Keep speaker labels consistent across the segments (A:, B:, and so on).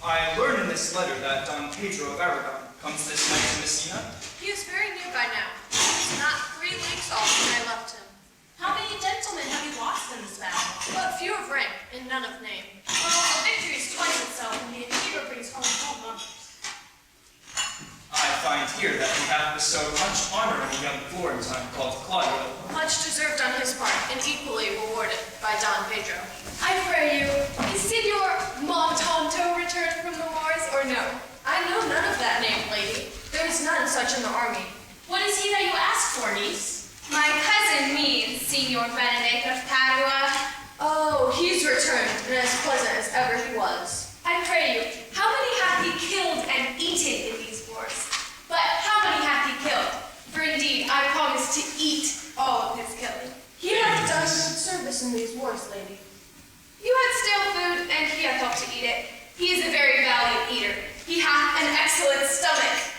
A: I learned in this letter that Don Pedro of Aragon comes this night to Messina.
B: He is very near by now. He's not 3 leagues off when I left him.
C: How many gentlemen have you lost in this battle?
B: But few of rank and none of name.
C: Well, the victory is twice itself, and the achiever brings home 12 numbers.
A: I find here that we have bestowed much honor on a young Florentine called Claudio.
B: Much deserved on his part, and equally rewarded by Don Pedro.
D: I pray you, is Signor Montanto returned from the wars, or no?
B: I know none of that name, lady. There is none such in the army.
C: What is he that you ask for, niece?
D: My cousin means Signor Benedict of Padua.
B: Oh, he's returned, and as pleasant as ever he was.
D: I pray you, how many hath he killed and eaten in these wars? But how many hath he killed? For indeed, I promise to eat all of his killing.
B: He hath done good service in these wars, lady.
D: You had stale food, and he hath helped to eat it. He is a very valiant eater. He hath an excellent stomach.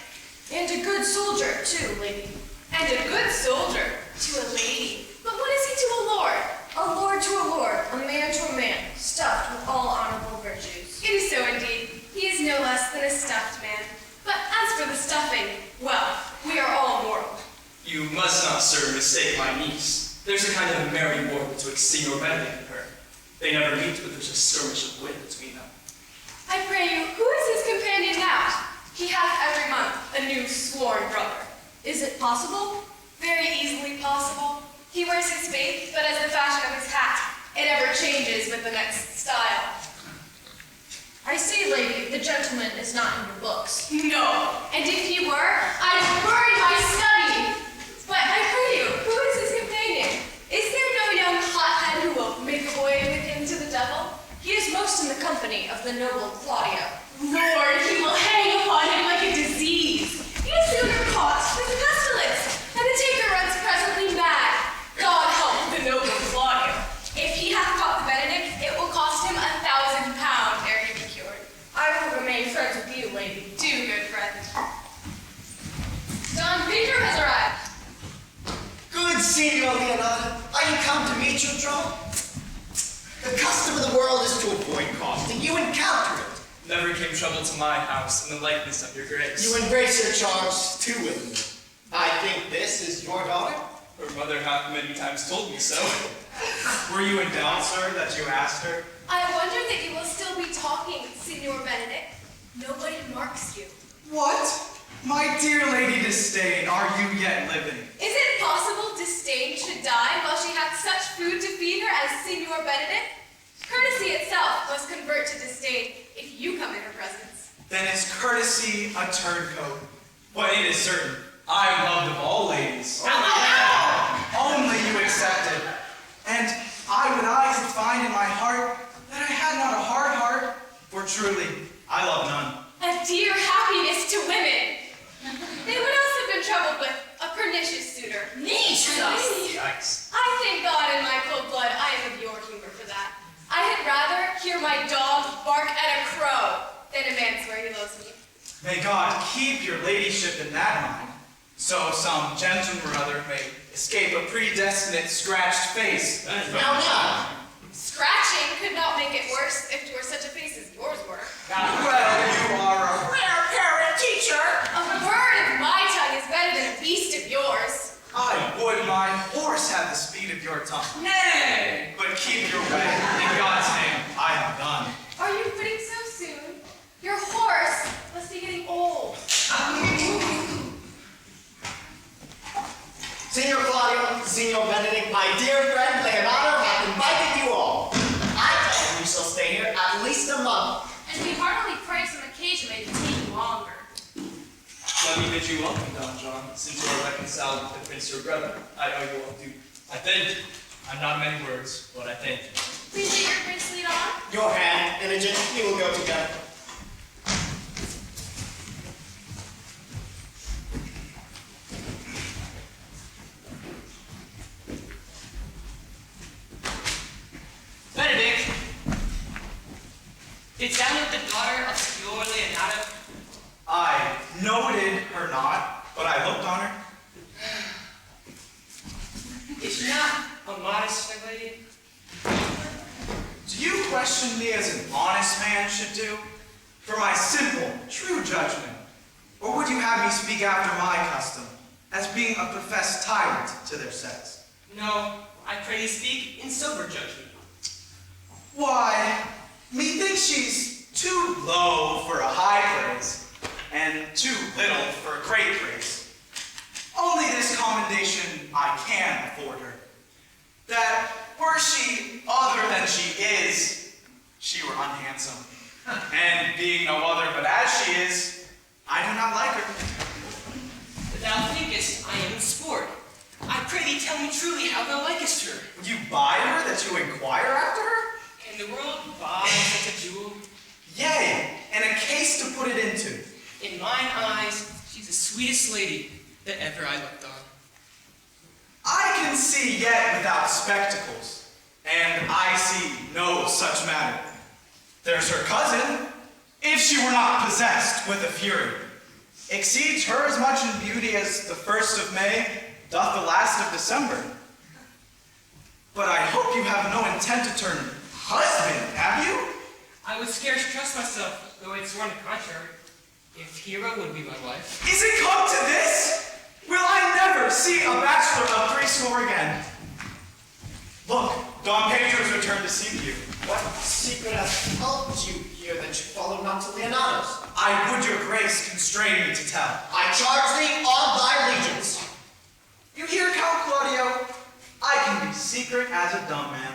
B: And a good soldier, too, lady.
D: And a good soldier to a lady. But what is he to a lord?
B: A lord to a lord, a man to a man, stuffed with all honorable virtues.
D: It is so indeed. He is no less than a stuffed man. But as for the stuffing, well, we are all mortal.
A: You must not, sir, mistake my niece. There's a kind of merry war betwixt Signor Benedict and her. They never meet, but there's a skirmish of wit between them.
D: I pray you, who is his companion now? He hath every month a new sworn brother.
B: Is it possible?
D: Very easily possible. He wears his faith, but as the fashion of his hat, it ever changes with the next style.
B: I see, lady, the gentleman is not in your books.
D: No, and if he were, I'd burn my study. But I pray you, who is his companion? Is there no young hothead who will make away with him to the devil?
B: He is most in the company of the noble Claudio.
D: Lord, he will hang upon him like a disease. He is sooner caught with a pestilence, and the taker runs presently mad. God help the noble Claudio. If he hath caught the Benedict, it will cost him 1,000 pounds ere he be cured.
B: I will remain friends with you, lady.
D: Do, good friend. Don Pedro has arrived.
E: Good, Signor Leonardo. Are you come to meet your trouble? The custom of the world is to avoid costing. You encounter it.
A: Never came trouble to my house in the likeness of your grace.
E: You embrace your charge too willingly. I think this is your daughter?
A: Her mother hath many times told me so. Were you in doubt, sir, that you asked her?
D: I wonder that you will still be talking, Signor Benedict. Nobody marks you.
F: What? My dear Lady Disdain, are you yet living?
D: Is it possible Disdain should die while she hath such food to feed her as Signor Benedict? Courtesy itself must convert to disdain if you come in her presence.
F: Then is courtesy a turncoat?
A: But it is certain, I am loved of all ladies.
F: Only you accepted. And I could find in my heart that I had not a hard heart, for truly I love none.
D: A dear happiness to women. They would else have been troubled with a pernicious suitor.
C: Niece!
A: Yikes.
D: I thank God in my cold blood I am of your humor for that. I had rather hear my dog bark at a crow than a man swear he loves me.
F: May God keep your ladyship in that mind, so some gentleman or other may escape a predestinate scratched face.
E: Now.
D: Scratching could not make it worse if 'twere such a face as yours were.
F: Well, you are a
E: Rare parent teacher.
D: A bird of my tongue is better than a beast of yours.
F: I would my horse have the speed of your tongue.
A: Nay!
F: But keep your way. In God's name, I am done.
D: Are you quitting so soon? Your horse must be getting old.
E: Signor Claudio, Signor Benedict, my dear friend Leonardo hath invited you all. I tell him you shall stay here at least a month.
C: And we heartily pray some occasion may detain longer.
A: Let me bid you welcome, Don John, since you are reconciled with the prince your brother. I owe you all due. I thank you. I'm not many words, but I thank you.
C: Please take your prince lead on.
E: Your hand, Imogen, we will go together.
G: Benedict, didst thou note the daughter of Signor Leonardo?
F: I noted her not, but I looked on her.
G: Is she not a modest young lady?
F: Do you question me as an honest man should do? for my simple, true judgment? Or would you have me speak after my custom, as being a professed tyrant to their sex?
G: No, I pray you speak in sober judgment.
F: Why, methinks she's too low for a high praise, and too little for a great praise. Only this commendation I can afford her, that were she other than she is, she were unhandsome. And being no other but as she is, I do not like her.
G: Thou thinkest I am in sport. I pray thee tell me truly how thou likest her.
F: Would you buy her that you inquire after her?
G: Can the world buy such a jewel?
F: Yea, and a case to put it into.
G: In mine eyes, she's the sweetest lady that ever I looked on.
F: I can see yet without spectacles, and I see no such matter. There's her cousin, if she were not possessed with a fury. Exceeds her as much in beauty as the 1st of May doth the last of December. But I hope you have no intent to turn husband, have you?
G: I would scarce trust myself, though I'd sworn the contrary, if Hero would be my wife.
F: Is it come to this? Will I never see a bachelor of 80 again? Look, Don Pedro's returned to see you.
E: What secret hath helped you here that you follow not to Leonardo's?
F: I would your grace constrain me to tell.
E: I charge thee on thy allegiance.
F: You hear, Count Claudio? I can be secret as a dumb man.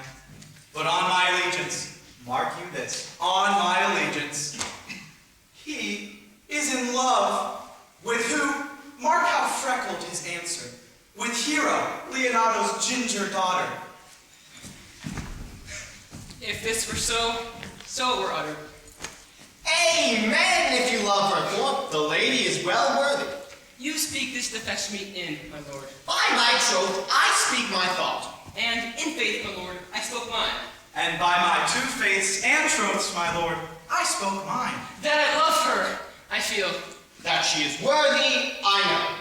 F: But on my allegiance, mark you this, on my allegiance, he is in love with who? Mark how freckled his answer. With Hero, Leonardo's ginger daughter.
G: If this were so, so it were uttered.
E: Amen, if you love her, for the lady is well worthy.
G: You speak this to fetch me in, my lord.
E: By my troth, I speak my thought.
G: And in faith, my lord, I spoke mine.
F: And by my 2 faiths and troths, my lord, I spoke mine.
G: That I love her, I feel.
E: That she is worthy, I know.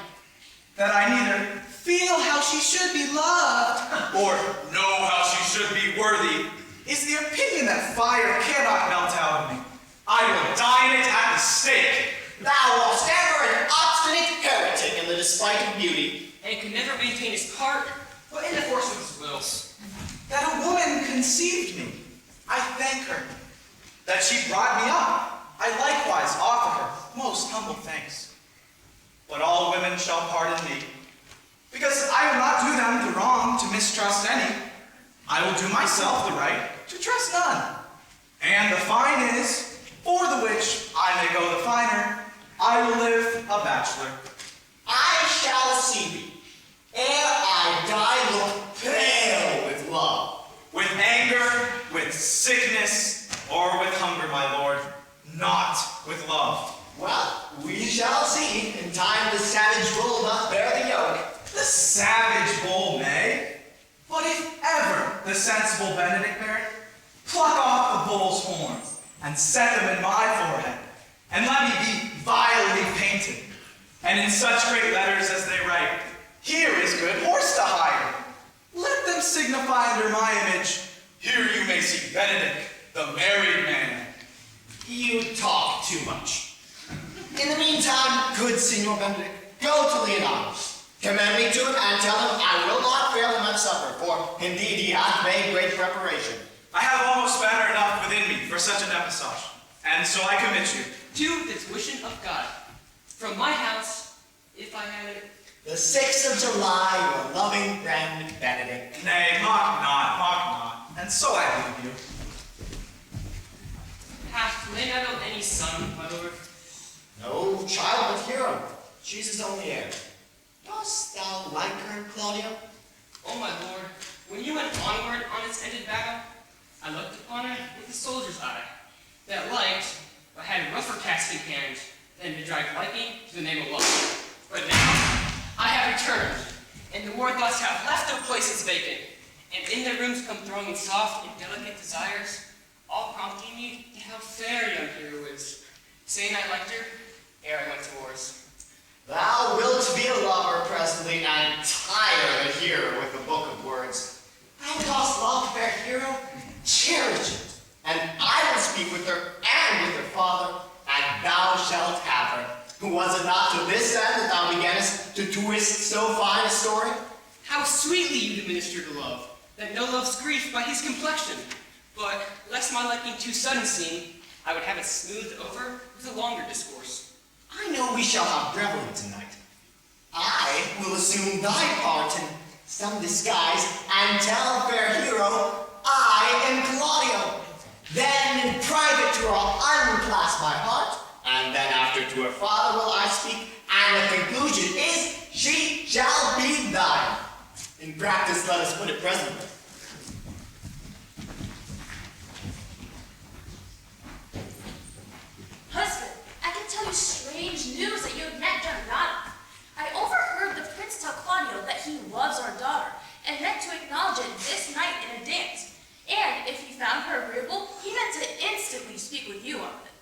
F: That I neither feel how she should be loved, or know how she should be worthy, is the opinion that fire cannot melt out of me. I will die in it at the stake.
E: Thou wast ever an obstinate heretic in the despite of beauty.
G: And could never maintain his part, but in the force of his wills.
F: That a woman conceived me, I thank her. That she brought me up, I likewise offer her most humble thanks. But all women shall pardon me, because I will not do them the wrong to mistrust any. I will do myself the right to trust none. And the fine is, for the which I may go the finer, I will live a bachelor.
E: I shall see thee, ere I die look pale with love.
F: With anger, with sickness, or with hunger, my lord, not with love.
E: Well, we shall see. In time the savage bull doth bear the yoke.
F: The savage bull may, but if ever the sensible Benedict bear it, pluck off the bull's horns and set them in my forehead, and let me be vilely painted, and in such great letters as they write, here is good horse to hire. Let them signify under my image, here you may see Benedict, the married man.
E: You talk too much. In the meantime, good Signor Benedict, go to Leonardo's. Commend me to him and tell him I will not fail him at supper, for indeed he hath made great preparation.
F: I have almost matter enough within me for such an episode, and so I commit you.
G: To this wishing of God. From my house, if I had it.
E: The 6th of July, your loving friend Benedict.
F: Nay, mock not, and so I leave you.
G: Hath Leonardo any son, my lord?
E: No child but Hero. She's his only heir. Dost thou like her, Claudio?
G: Oh, my lord, when you went onward on its ended battle, I looked upon her with a soldier's eye, that liked, but had rougher task in hand than to drive liking to the name of love. But now, I have returned, and the war thoughts have left their places vacant, and in their rooms come thronging soft and delicate desires, all prompting me to how fair young Hero is, saying I liked her ere I went to wars.
E: Thou wilt be a lover presently, and tire the hearer with the book of words. Thou dost love fair Hero, cherish it, and I will speak with her and with her father, thou shalt have her. Was it not to this end that thou beganest to twist so fine a story?
G: How sweetly you administer to love, that no love's grief by his complexion. But, lest my liking too sudden seem, I would have it smoothed over with a longer discourse.
E: I know we shall have revelry tonight. I will assume thy part in some disguise and tell fair hero I am Claudio. Then in private to her I will clasp my heart, and then after to her father will I speak, and the conclusion is she shall be thine. In practice, let us put it presently.
B: Husband, I can tell you strange news that you have met Giannato. I overheard the prince tell Claudio that he loves our daughter and meant to acknowledge it this night in a dance. And if he found her agreeable, he meant to instantly speak with you on it.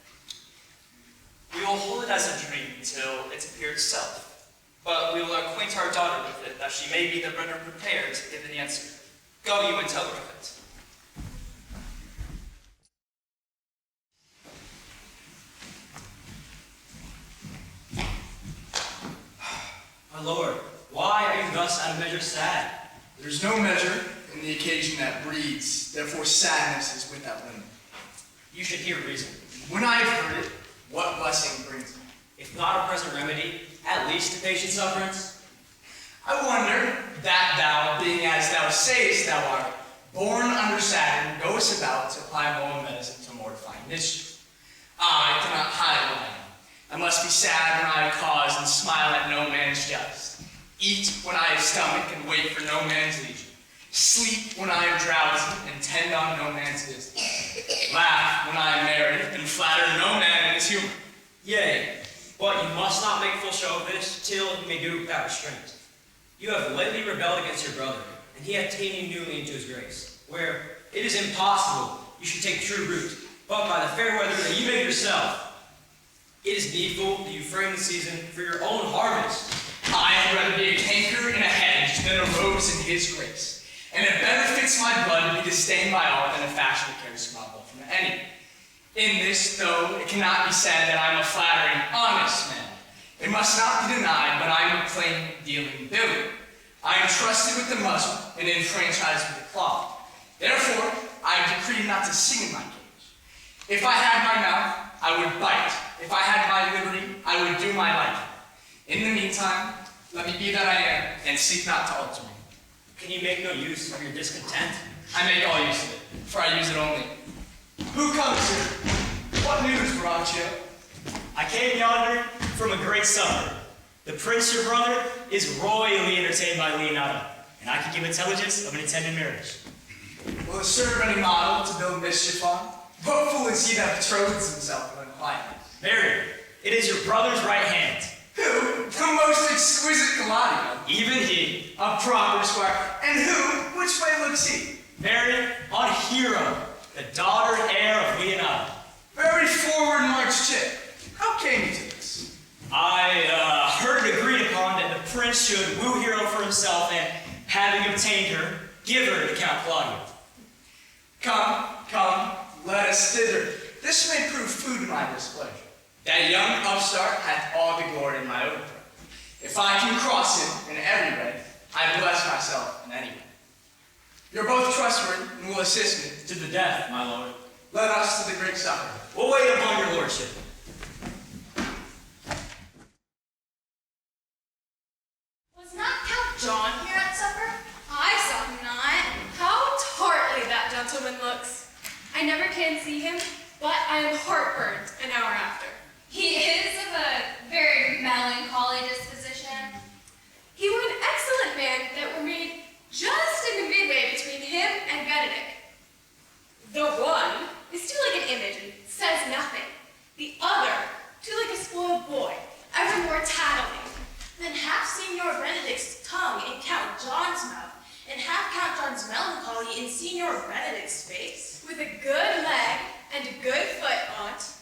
A: We will hold it as a dream till it appear itself. But we will acquaint our daughter with it, that she may be the better prepared to give the answer. Go you and tell her of it.
H: My lord, why are you thus out of measure sad?
I: There's no measure in the occasion that breeds, therefore sadness is without limit.
H: You should hear reason.
I: When I have heard it, what blessing brings it?
H: If not a present remedy, at least a patient sufferance.
I: I wonder that thou, being as thou sayest thou art, born under Saturn, goest about to apply moral medicine to mortifying mischief. I cannot hide what I am. I must be sad when I have cause and smile at no man's jest. Eat when I have stomach and wait for no man's leisure. Sleep when I am drowsy and tend on no man's business. Laugh when I am merry and flatter no man in his humor.
H: Yea, but you must not make full show of this till you may do without restraint. You have lately rebelled against your brother, and he hath taken you newly into his grace, where it is impossible you should take true root, but by the fair weather that you make yourself. It is needful that you frame the season for your own harvest.
I: I had rather be a canker in a hedge than a rose in his grace. And it benefits my blood to be disdained by all than a fashion that carries smuggle from any. In this, though, it cannot be said that I am a flattering, honest man. It must not be denied, but I am a plain dealing billy. I am trusted with the muzzle and enfranchised with the claw. Therefore, I have decreed not to sing in my cage. If I had my mouth, I would bite. If I had my liberty, I would do my liking. In the meantime, let me be that I am, and seek not to alter me.
H: Can you make no use of your discontent?
I: I make all use of it, for I use it only. Who comes here? What news, Braccio?
J: I came yonder from a great supper. The prince, your brother, is royally entertained by Leonardo, and I can give intelligence of an intended marriage.
I: Will it serve any model to build mischief on? What fool is he that betroths himself to unquietness?
J: Very. It is your brother's right hand.
I: Who? The most exquisite Gladio.
J: Even he.
I: A proper squire. And who? Which way looks he?
J: Very on Hero, the daughter and heir of Leonardo.
I: Very forward march chick. How came you to this?
J: I heard it agreed upon that the prince should woo Hero for himself and, having obtained her, give her to Count Claudio.
I: Come, let us thither. This may prove food to my displeasure. That young upstart hath all the glory in my overthrow. If I can cross him in every way, I bless myself in any way. You're both trustworthy and will assist me.
J: To the death, my lord.
I: Let us to the great supper.
J: We'll wait upon your lordship.
B: Was not Count John here at supper?
D: I saw him not. How tartly that gentleman looks. I never can see him, but I am heartburned an hour after.
C: He is of a very melancholy disposition.
D: He were an excellent man that were made just in the midway between him and Benedict. The one is too like an image and says nothing. The other, too like a spoiled boy, ever more tattling.
B: Then have Signor Benedict's tongue in Count John's mouth, and have Count John's melancholy in Signor Benedict's face.
D: With a good leg and a good foot, aunt.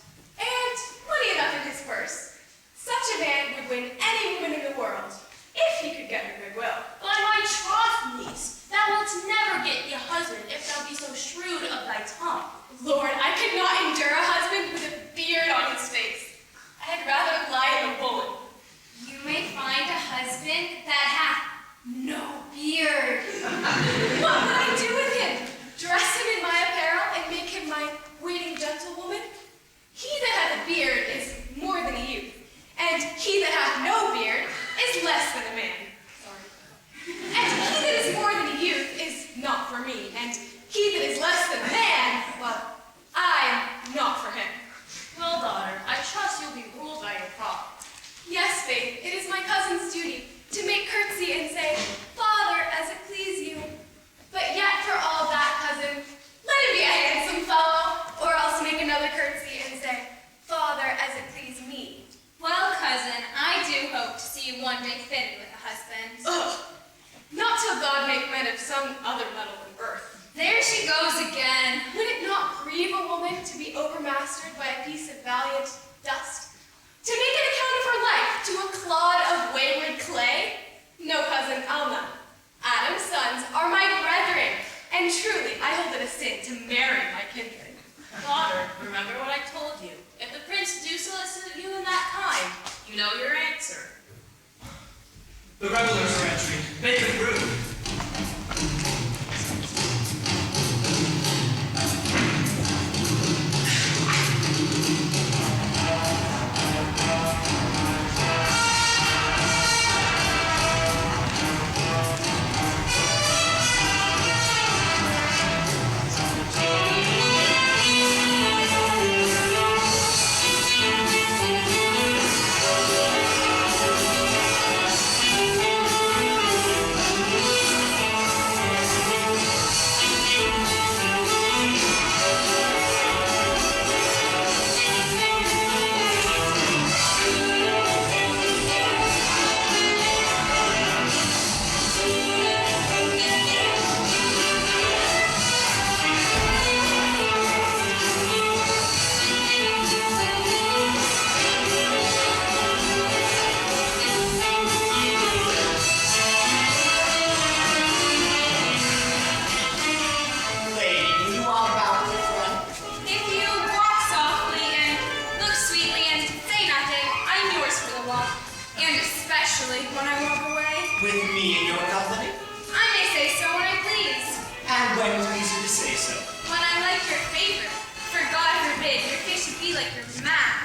D: You know your answer.
I: The revelers are entering. Make them room.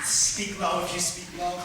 E: Speak low if you speak low.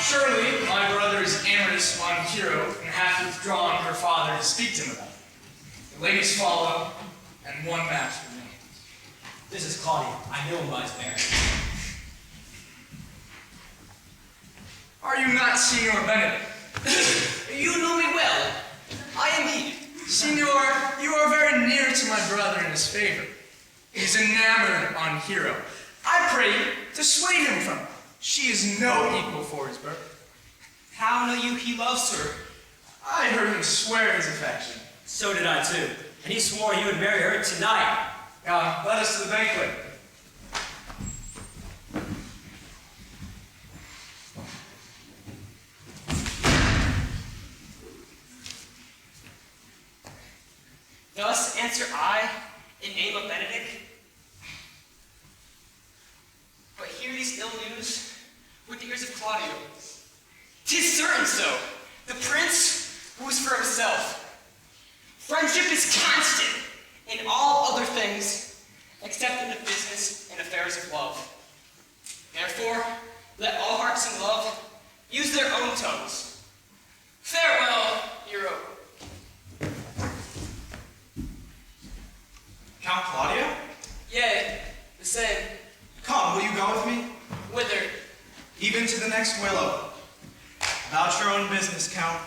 I: Surely my brother is amorous on Hero and hath withdrawn her father to speak to him about it. The ladies follow, and one match remains.
H: This is Claudia. I know him by his bearing.
I: Are you not Signor Benedict?
G: You know me well. I am he.
I: Signor, you are very near to my brother in his favor. He is enamored on Hero. I pray you to sway him from her. She is no equal for his birth.
G: How know you he loves her?
I: I heard him swear his affection.
H: So did I too. And he swore he would marry her tonight.
I: Let us to the banquet.
G: Thus answer I, in name of Benedict. But hear these ill news with the ears of Claudio. 'Tis certain so. The prince rules for himself. Friendship is constant in all other things, except in the business and affairs of love. Therefore, let all hearts in love use their own tongues. Farewell, hero.
F: Count Claudio?
G: Yea, the same.
F: Come go with me?
G: Whither?
F: Even to the next willow. About your own business, Count,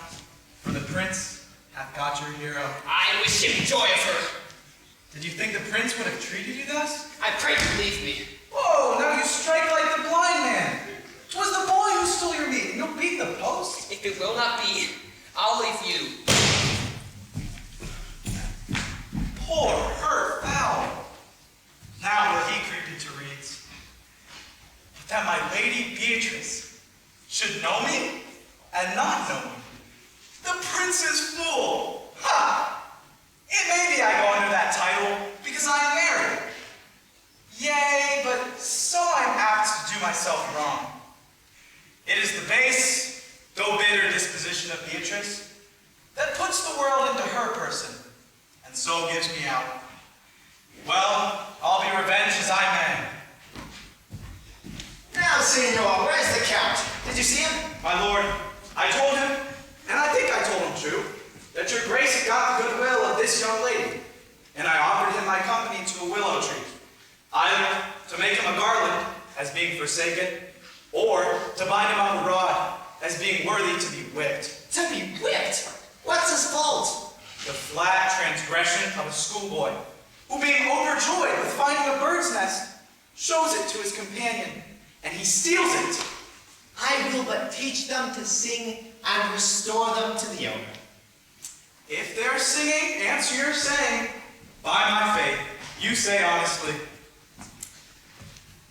F: for the prince hath got your hero.
G: I wish him joy of her.
F: Did you think the prince would have treated you thus?
G: I pray you believe me.
F: Whoa, now you strike like the blind man. 'Twas the boy who stole your meat, and you'll beat the post.
G: If it will not be, I'll leave you.
F: Poor, hurt fowl. Now will he creep into reeds. But that my lady Beatrice should know me and not know me. The prince's fool. Ha! It may be I go under that title because I am married. Yea, but so I am apt to do myself wrong. It is the base, though bitter disposition of Beatrice that puts the world into her person, and so gives me out. Well, I'll be revenged as I may.
E: Now, Senor, where's the Count? Did you see him?
F: My lord, I told him, and I think I told him true, that your grace had got the goodwill of this young lady, and I offered him my company to a willow tree, either to make him a garland, as being forsaken, or to bind him on the rod, as being worthy to be whipped.
E: To be whipped? What's his fault?
F: The flat transgression of a schoolboy, who being overjoyed with finding a bird's nest, shows it to his companion, and he steals it.
E: I will but teach them to sing and restore them to the owner.
F: If they're singing, answer your saying. By my faith, you say honestly.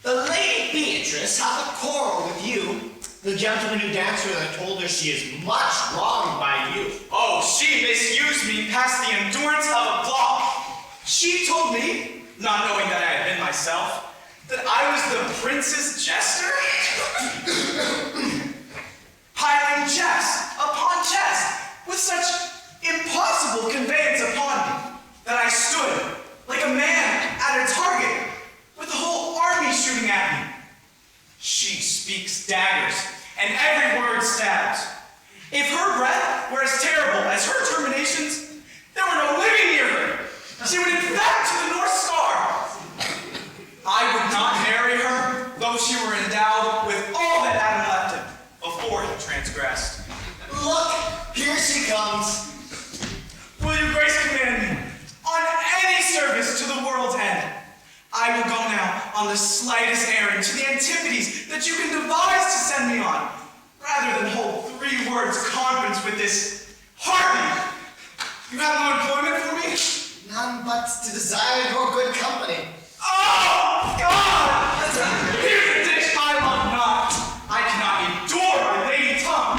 E: The Lady Beatrice hath a quarrel with you. The gentleman who danced with her told her she is much wronged by you.
F: Oh, she misused me past the endurance of a block. She told me, not knowing that I had been myself, that I was the prince's jester? Piling jest upon jest, with such impossible conveyance upon me, that I stood like a man at a target, with the whole army shooting at me. She speaks daggers, and every word stabs. If her breath were as terrible as her terminations, there were no living near her. She would infect to the North Star. I would not marry her, though she were endowed with all that Adam left him before he transgressed.
E: Look, here she comes.
F: Will your grace command me on any service to the world's end? I will go now on the slightest errand to the antipodes that you can devise to send me on, rather than hold 3 words conference with this Harvey. You have no employment for me?
E: None but to desire your good company.
F: Oh, God! Here's a dish I love not. I cannot endure my lady tongue.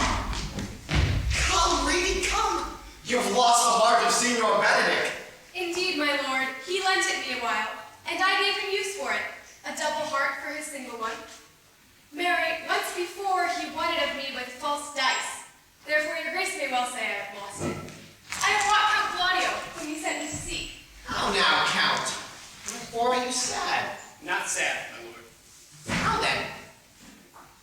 E: Come, lady, come. You've lost the heart of Senor Benedict.
D: Indeed, my lord, he lent it me a while, and I gave him use for it, a double heart for his single one. Marry, once before he won it of me with false dice. Therefore your grace may well say I have lost it. I have bought Count Claudio, whom he sent me to seek.
E: How now, Count? Wherefore are you sad?
G: Not sad, my lord.
E: How then?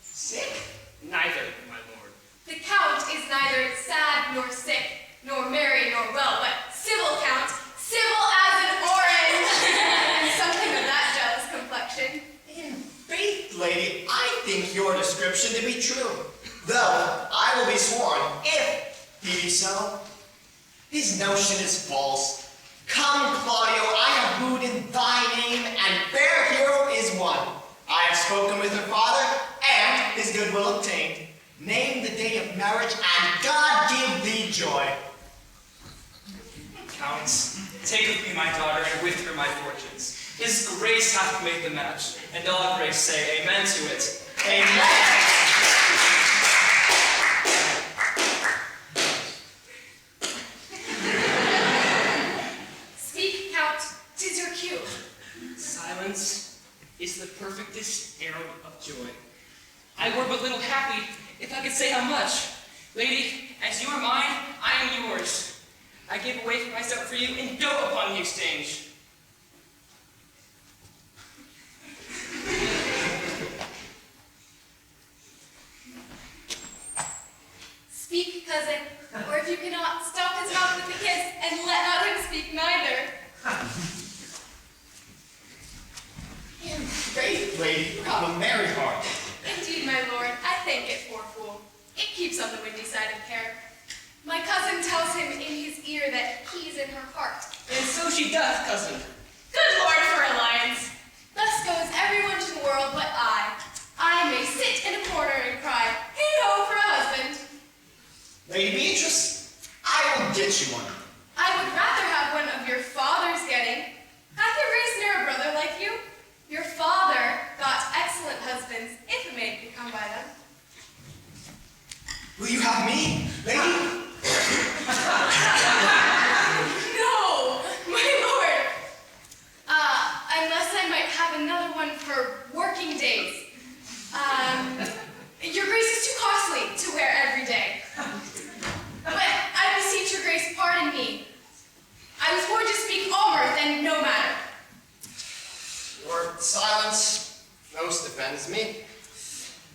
E: Sick?
G: Neither, my lord.
D: The Count is neither sad nor sick, nor merry nor well, but civil Count, civil as an orange, and something of that jealous complexion.
E: In faith, lady, I think your description to be true, though I will be sworn, if he be so, his notion is false. Come, Claudio, I have wooed in thy name, and fair hero is one. I have spoken with her father, and his goodwill obtained. Name the date of marriage, and God give thee joy.
A: Counts, take with me my daughter, and with her my fortunes. His grace hath made the match, and all grace say amen to it. Amen!
D: Speak, Count, 'tis your cue.
G: Silence is the perfectest arrow of joy. I were but little happy if I could say how much. Lady, as you are mine, I am yours. I give away myself for you and dote upon the exchange.
D: Speak, cousin, or if you cannot, stop his mouth with a kiss, and let not him speak neither.
E: In faith, lady, you have a merry heart.
D: Indeed, my lord, I thank it, poor fool. It keeps on the windy side of care. My cousin tells him in his ear that he's in her heart.
G: And so she doth, cousin.
D: Good lord for alliance. Thus goes everyone to the world but I. I may sit in a corner and cry, hey-ho for a husband.
E: Lady Beatrice, I will get you one.
D: I would rather have one of your father's getting. Hath you raised near a brother like you? Your father got excellent husbands, if a maid could come by them.
E: Will you have me, lady?
D: No, my lord. Unless I might have another one for working days. Your grace is too costly to wear every day. But I beseech your grace, pardon me. I was born to speak all mirth and no matter.
E: Your silence most offends me.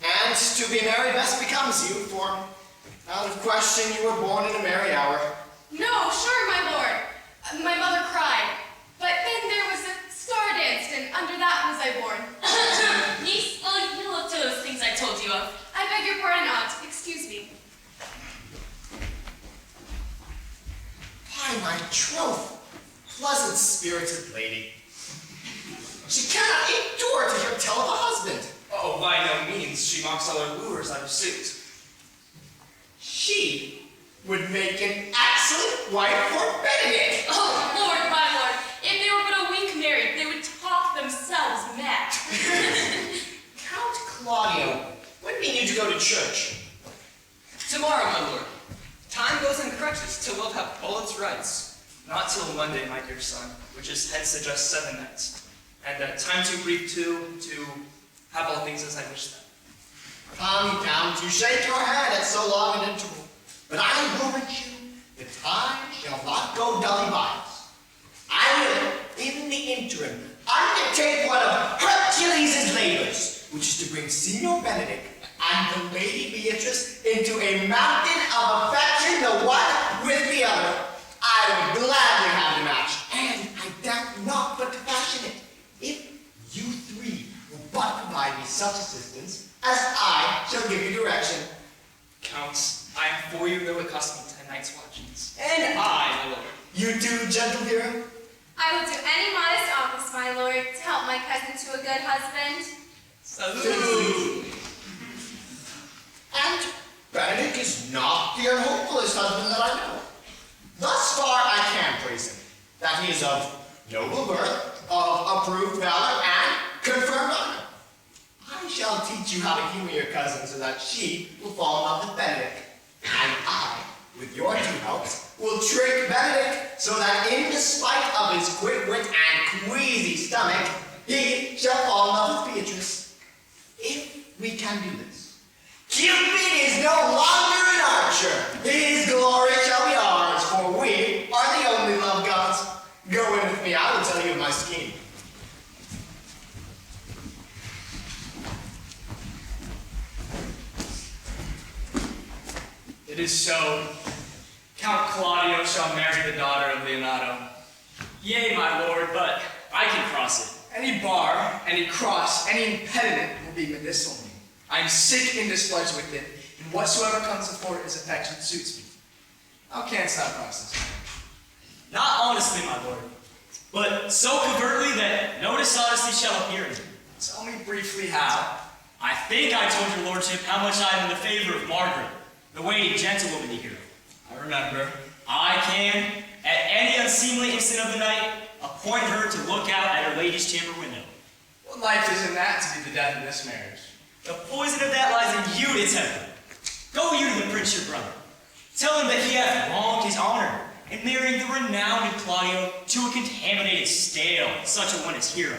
E: And to be merry best becomes you, for out of question you were born in a merry hour.
D: No, sure, my lord. My mother cried. But then there was a star danced, and under that was I born.
B: Niece, well, you look to those things I told you of.
D: I beg your pardon, aunt. Excuse me.
E: By my troth, pleasant-spirited lady. She cannot endure to hear tell of a husband.
A: Oh, by no means. She mocks all her wooers out of suit.
E: She would make an excellent wife for Benedict.
B: Oh, Lord, my lord, if they were but a week married, they would talk themselves mad.
E: Count Claudio, when mean you to go to church?
G: Tomorrow, my lord. Time goes in crutches till we'll have bullets rights.
A: Not till Monday, my dear son, which is hence to just 7 nights. And time too brief to have all things as I wish them.
E: Come down to shake your head at so long an interval. But I warrant you, the time shall not go dully by us. I will, in the interim, undertake one of Hercules' labors, which is to bring Signor Benedict and the Lady Beatrice into a mountain of affection, the one with the other. I would gladly have the match, and I doubt not but to fashion it, if you three will but provide me such assistance as I shall give you direction.
A: Count, I am for you, though it cost me 10 nights' watchings.
G: And I, my lord.
E: You too, gentle hero?
C: I will do any modest office, my lord, to help my cousin to a good husband.
G: Salute!
E: And Benedict is not the unhopefulest husband that I know. Thus far I can praise him, that he is of noble birth, of approved valor, and confirmed honor. I shall teach you how to humor your cousin so that she will fall in love with Benedict. And I, with your two helps, will trick Benedict so that in despite of his quick wit and queasy stomach, he shall fall in love with Beatrice. If we can do this, Cupid is no longer an archer. His glory shall be ours, for we are the only love gods. Go in with me, I will tell you of my scheme.
I: It is so. Count Claudio shall marry the daughter of Leonardo. Yea, my lord, but I can cross it. Any bar, any cross, any impediment will be medicinal. I am sick and displeased with it, and whatsoever comes before its affection suits me. How canst thou cross this?
J: Not honestly, my lord, but so covertly that no dishonesty shall appear in it.
I: Tell me briefly how.
J: I think I told your lordship how much I am in the favor of Margaret, the waiting gentlewoman here.
I: I remember.
J: I can, at any unseemly instant of the night, appoint her to look out at her lady's chamber window.
I: What life isn't that to be the death of this marriage?
J: The poison of that lies in you to temper. Go you to the prince your brother. Tell him that he hath wronged his honor in marrying the renowned Claudio to a contaminated stale, such a one as Hero.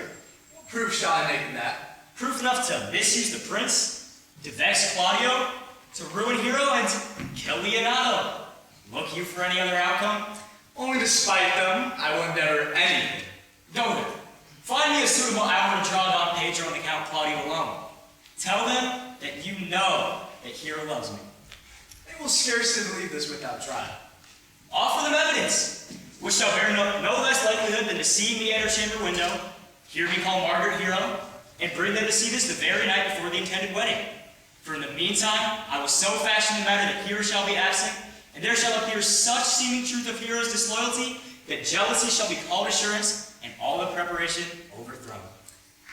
I: What proof shall I make of that?
J: Proof enough to misuse the prince, to vex Claudio, to ruin Hero, and to kill Leonardo. Look you for any other outcome?
I: Only to spite them, I will endeavor anything.
J: Go then. Find me a suitable hour to draw Don Pedro and the Count Claudio alone. Tell them that you know that Hero loves me.
I: They will scarcely believe this without trial.
J: Offer them evidence, which shall bear no less likelihood than to see me at her chamber window, hear me call Margaret Hero, and bring them to see this the very night before the intended wedding. For in the meantime, I will so fashion the matter that hero shall be absent, and there shall appear such seeming truth of hero's disloyalty, that jealousy shall be called assurance, and all the preparation overthrown.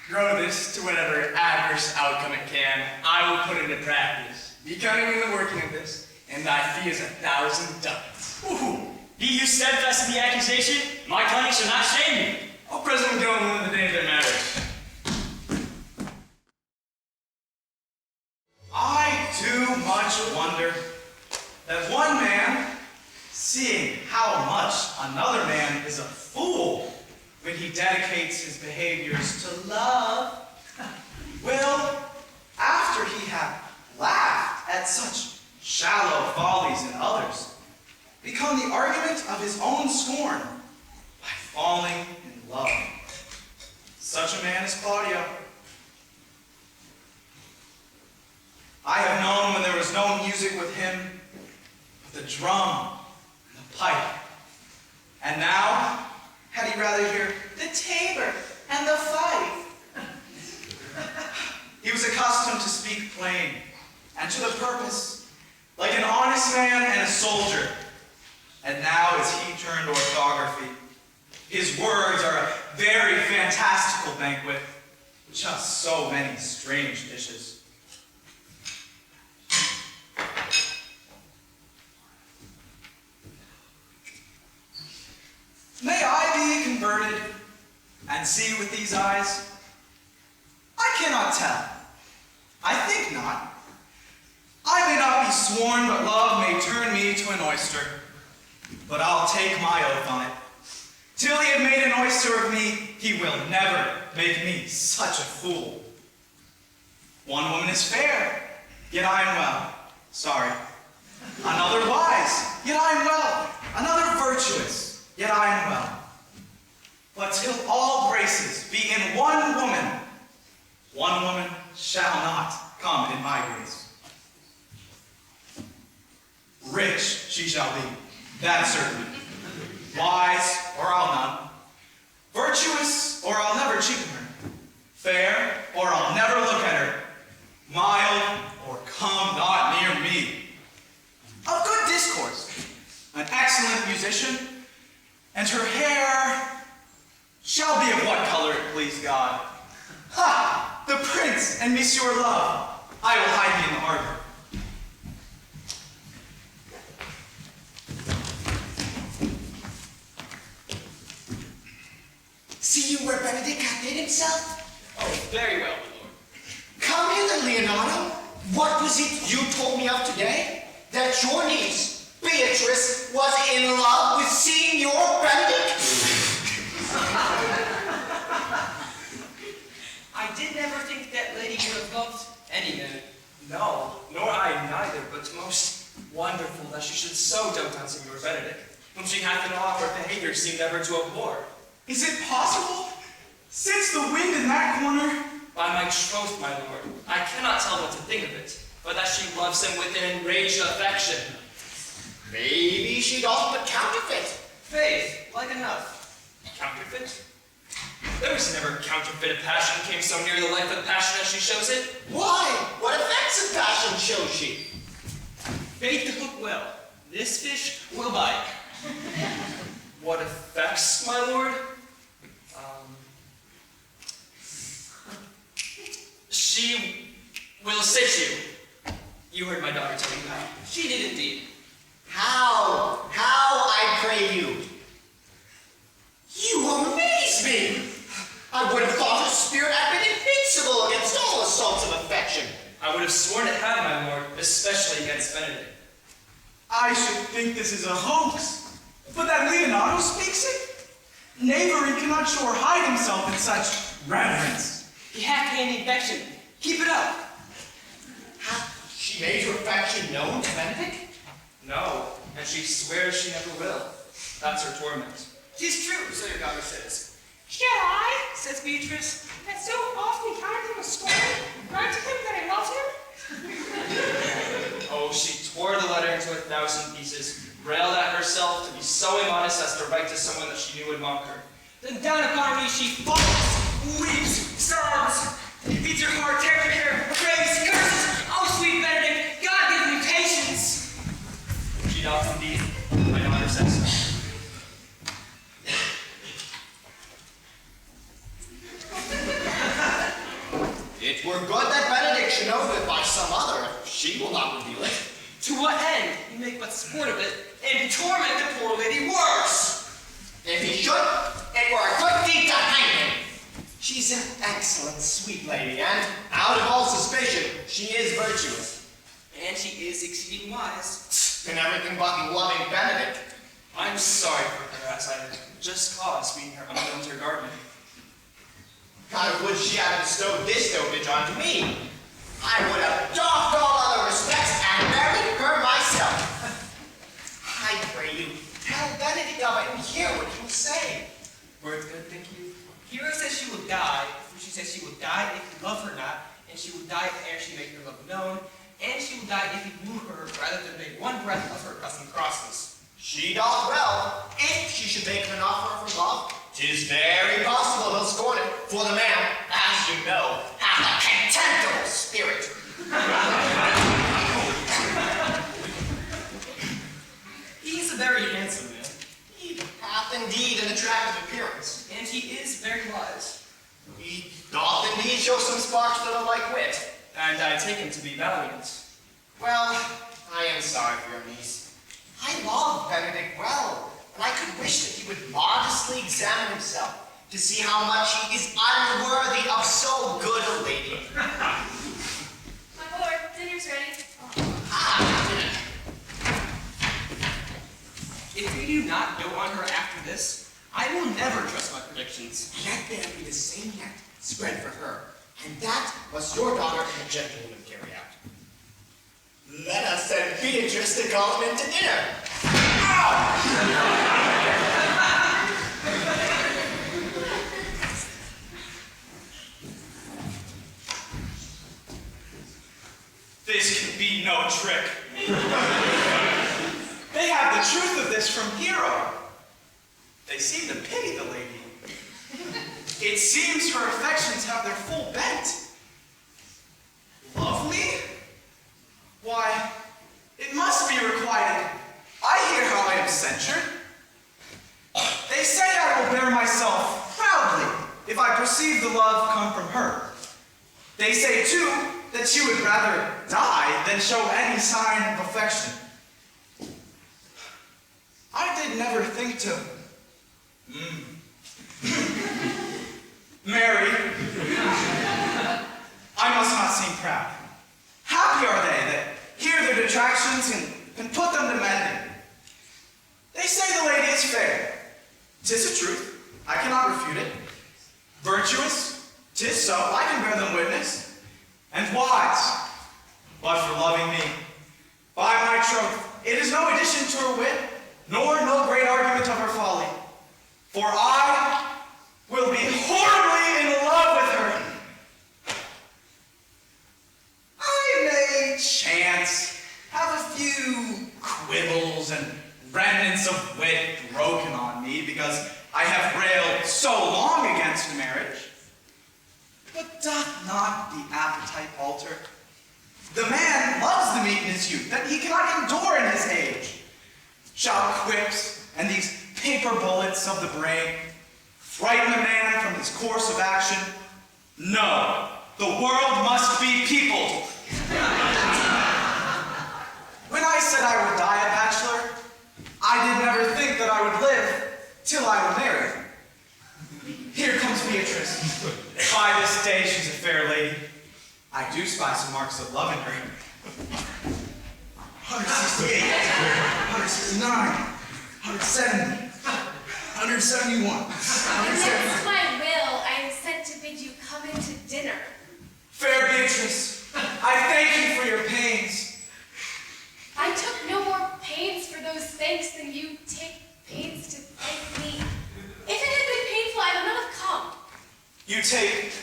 I: Grow this to whatever adverse outcome it can, I will put into practice. Be cunning in the working of this, and thy fee is 1,000 ducats.
J: Ooh, be you steadfast in the accusation, my cunning shall not shame me.
I: I'll presently go and learn the day of their marriage.
F: I do much wonder that one man, seeing how much another man is a fool when he dedicates his behaviors to love, will, after he hath laughed at such shallow follies in others, become the argument of his own scorn by falling in love. Such a man is Claudio. I have known when there was no music with him but the drum and the pipe. And now, had he rather hear the tabor and the fife? He was accustomed to speak plain and to the purpose, like an honest man and a soldier. And now as he turned orthography, his words are a very fantastical banquet, which has so many strange dishes. May I be converted and see with these eyes? I cannot tell. I think not. I may not be sworn, but love may turn me to an oyster. But I'll take my oath on it. Till he had made an oyster of me, he will never make me such a fool. One woman is fair, yet I am well. Sorry. Another wise, yet I am well. Another virtuous, yet I am well. But till all graces be in one woman shall not come in my grace. Rich she shall be, that's certain. Wise, or I'll none. Virtuous, or I'll never cheapen her. Fair, or I'll never look at her. Mild, or come not near me. Of good discourse, an excellent musician, and her hair shall be of what color it please God. Ha! The prince and Monsieur Love. I will hide me in the arbor.
E: See you where Benedict hath hid himself?
G: Oh, very well, my lord.
E: Come hither, Leonardo. What was it you told me of today? That your niece, Beatrice, was in love with Signor Benedict?
A: I did never think that lady would have loved any man. No, nor I neither, but most wonderful that she should so dote on Signor Benedict, whom she hath in all her behavior seemed ever to abhor.
F: Is it possible? Sits the wind in that corner?
A: By my troth, my lord, I cannot tell what to think of it, but that she loves him with an enraged affection.
E: Maybe she doth but counterfeit.
A: Faith, like enough. Counterfeit? There was never counterfeit a passion came so near the life of passion as she shows it.
E: Why? What effects of passion shows she?
G: Bait the hook well. This fish will bite.
A: What effects, my lord? She will sit you. You heard my daughter tell you that.
G: She did indeed.
E: How, I pray you? You amaze me! I would have thought her spirit had been invincible against all assaults of affection.
A: I would have sworn it had, my lord, especially against Benedict.
F: I should think this is a hoax. But that Leonardo speaks it? Knavery cannot sure hide himself in such reverence.
G: He hath gained infection. Keep it up.
E: Hath she made her affection known to Benedict?
A: No, and she swears she never will. That's her torment.
G: 'Tis true, so your daughter says.
K: Shall I, says Beatrice, that so often counted him a scorn, write to him that I love him?
A: Oh, she tore the letter into 1,000 pieces, railed at herself to be so immodest as to write to someone that she knew would mock her.
G: Then down upon me she falls, weeps, sobs.
E: It were good that Benedict should know it by some other, if she will not reveal it.
A: To what end? You make but sport of it, and torment the poor lady worse.
E: If he should, it were a good deed to hang him. She's an excellent, sweet lady, and out of all suspicion, she is virtuous.
A: And she is exceeding wise.
E: In everything but loving Benedict.
A: I'm sorry for her, as I just cause being her unknown to her guardian.
E: I would she had bestowed this dotage onto me. I would have doffed all other respects and married her myself. I pray you, tell Benedict of it and hear what he will say.
A: Worth good, think you? Hero says she will die, for she says she will die if you love her not, and she will die ere she make her love known, and she will die if you woo her rather than make one breath of her accustomed crosses.
E: She doth well. If she should make an offer for love, 'tis very possible he'll scorn it, for the man, as you know, hath a contemptible spirit.
A: He's a very handsome man.
E: He hath indeed an attractive appearance.
A: And he is very wise.
E: He doth indeed show some sparks that are like wit.
A: And I take him to be valiant.
E: Well, I am sorry for your niece. I love Benedict well, and I could wish that he would modestly examine himself to see how much he is unworthy of so good a lady.
B: My lord, dinner's ready.
A: If we do not go on her after this, I will never trust my predictions.
E: Let there be the same net spread for her, and that must your daughter and the gentlewoman carry out. Let us send Beatrice to call him into dinner.
F: This can be no trick. They have the truth of this from Hero. They seem to pity the lady. It seems her affections have their full bent. Love me? Why, it must be requited. I hear how I am censured. They say I will bear myself proudly if I perceive the love come from her. They say, too, that she would rather die than show any sign of affection. I did never think to marry. I must not seem proud. Happy are they that hear their detractions and can put them to mending. They say the lady is fair. 'Tis a truth. I cannot refute it. Virtuous. 'Tis so. I can bear them witness. And wise. But for loving me, by my troth, it is no addition to her wit, nor no great argument of her folly. For I will be horribly in love with her. I may chance have a few quibbles and remnants of wit broken on me because I have railed so long against marriage. But doth not the appetite alter? The man loves the meat in his youth that he cannot endure in his age. Shall quips and these paper bullets of the brain frighten a man from his course of action? No, the world must be peopled. When I said I would die a bachelor, I did never think that I would live till I were married. Here comes Beatrice. By this day, she's a fair lady. I do spy some marks of love in her. 168, 169, 170, 171,
B: Against my will, I am sent to bid you come into dinner.
F: Fair Beatrice, I thank you for your pains.
B: I took no more pains for those thanks than you take pains to thank me. If it had been painful, I would not have come.
F: You take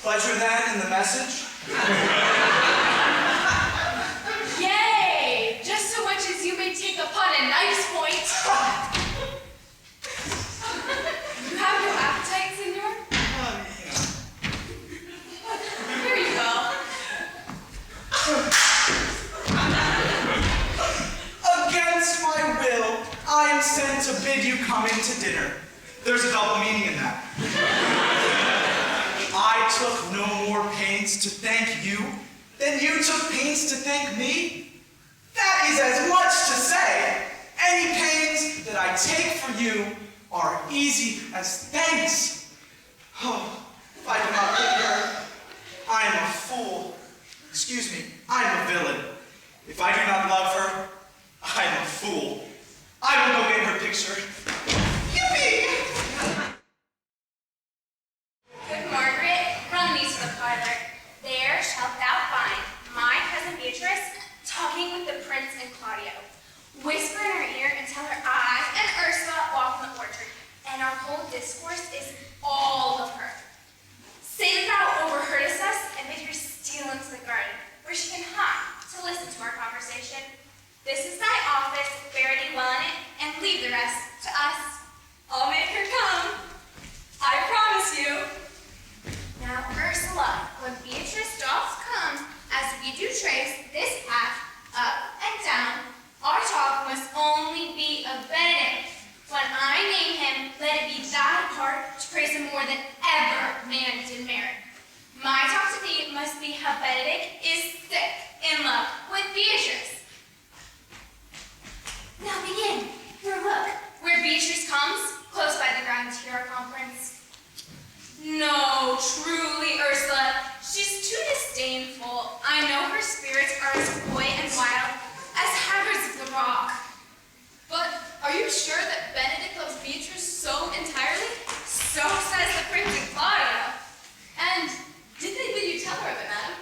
F: pleasure then in the message?
B: Yay! Just so much as you may take upon a nice point. You have no appetite, senor? Here you go.
F: Against my will, I am sent to bid you come in to dinner. There's a double meaning in that. I took no more pains to thank you than you took pains to thank me? That is as much to say, any pains that I take for you are easy as thanks. Oh, if I do not pity her, I am a fool. Excuse me, I am a villain. If I do not love her, I am a fool. I will go get her picture. Yippee!
C: Good Margaret, run these to the parlor. There shalt thou find my cousin Beatrice talking with the Prince and Claudio. Whisper in her ear until her eyes and Ursula walk in the orchard, and our whole discourse is all of her. Say that thou overheardest us and bid her steal into the garden, where she can hide to listen to our conversation. This is thy office, bear thee well in it, and leave the rest to us. I'll make her come. I promise you. Now, Ursula, when Beatrice doth come, as we do trace this path up and down, our talk must only be of Benedict. When I name him, let it be thy part to praise him more than ever man did merit. My talk to thee must be how Benedict is sick in love with Beatrice. Now begin. For look, where Beatrice comes, close by the ground to our conference. No, truly, Ursula, she's too disdainful. I know her spirits are as coy and wild as haggards of the rock.
D: But are you sure that Benedict loves Beatrice so entirely?
C: So says the Prince and Claudio.
D: And did they bid you tell her of it, madam?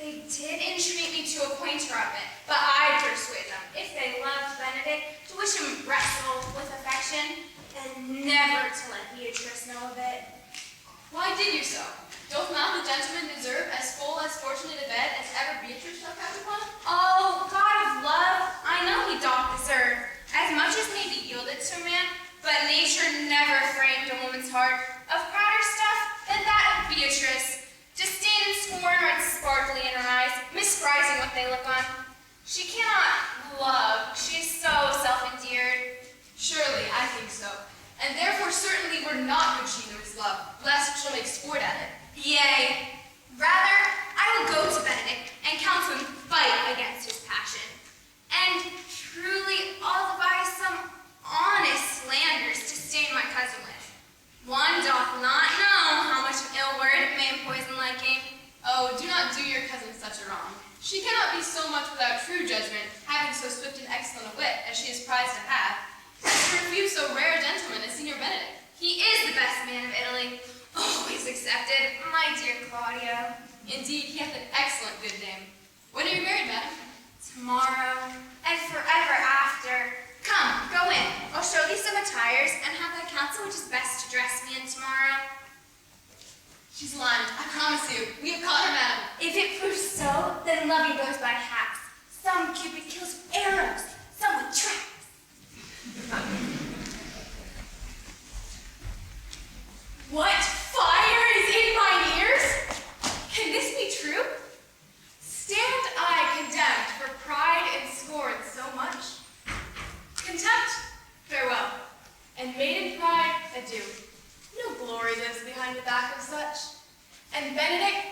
C: They did entreat me to acquaint her of it, but I persuade them, if they loved Benedict, to wish him wrestle with affection, and never to let Beatrice know of it.
D: Why did you so? Doth not the gentleman deserve as full as fortunate a bed as ever Beatrice shall count upon?
C: Oh, God of love, I know he doth deserve as much as may be yielded to a man, but nature never framed a woman's heart of prouder stuff than that of Beatrice. Disdain and scorn are sparkly in her eyes, misprizing what they look on. She cannot love, she is so self-endeared.
D: Surely, I think so. And therefore certainly were not good she knows love, lest she'll make sport at it.
C: Yea, rather, I will go to Benedict and counsel him fight against his passion. And truly, I'll devise some honest slanders to stain my cousin with. One doth not know how much an ill word may poison liking.
D: Oh, do not do your cousin such a wrong. She cannot be so much without true judgment, having so swift and excellent a wit as she is prized to have, as to refuse so rare a gentleman as Signor Benedict.
C: He is the best man of Italy, always accepted, my dear Claudio.
D: Indeed, he hath an excellent good name. When are you married, madam?
C: Tomorrow, and forever after. Come, go in. I'll show thee some attires, and have thy counsel which is best to dress me in tomorrow.
D: She's lying, I promise you. We have caught her, madam.
C: If it proves so, then loving goes by halves. Some Cupid kills with arrows, some with traps.
D: What fire is in mine ears? Can this be true? Stand I condemned for pride and scorn so much? Contempt, farewell, and maiden pride, adieu. No glory lives behind the back of such. And Benedict,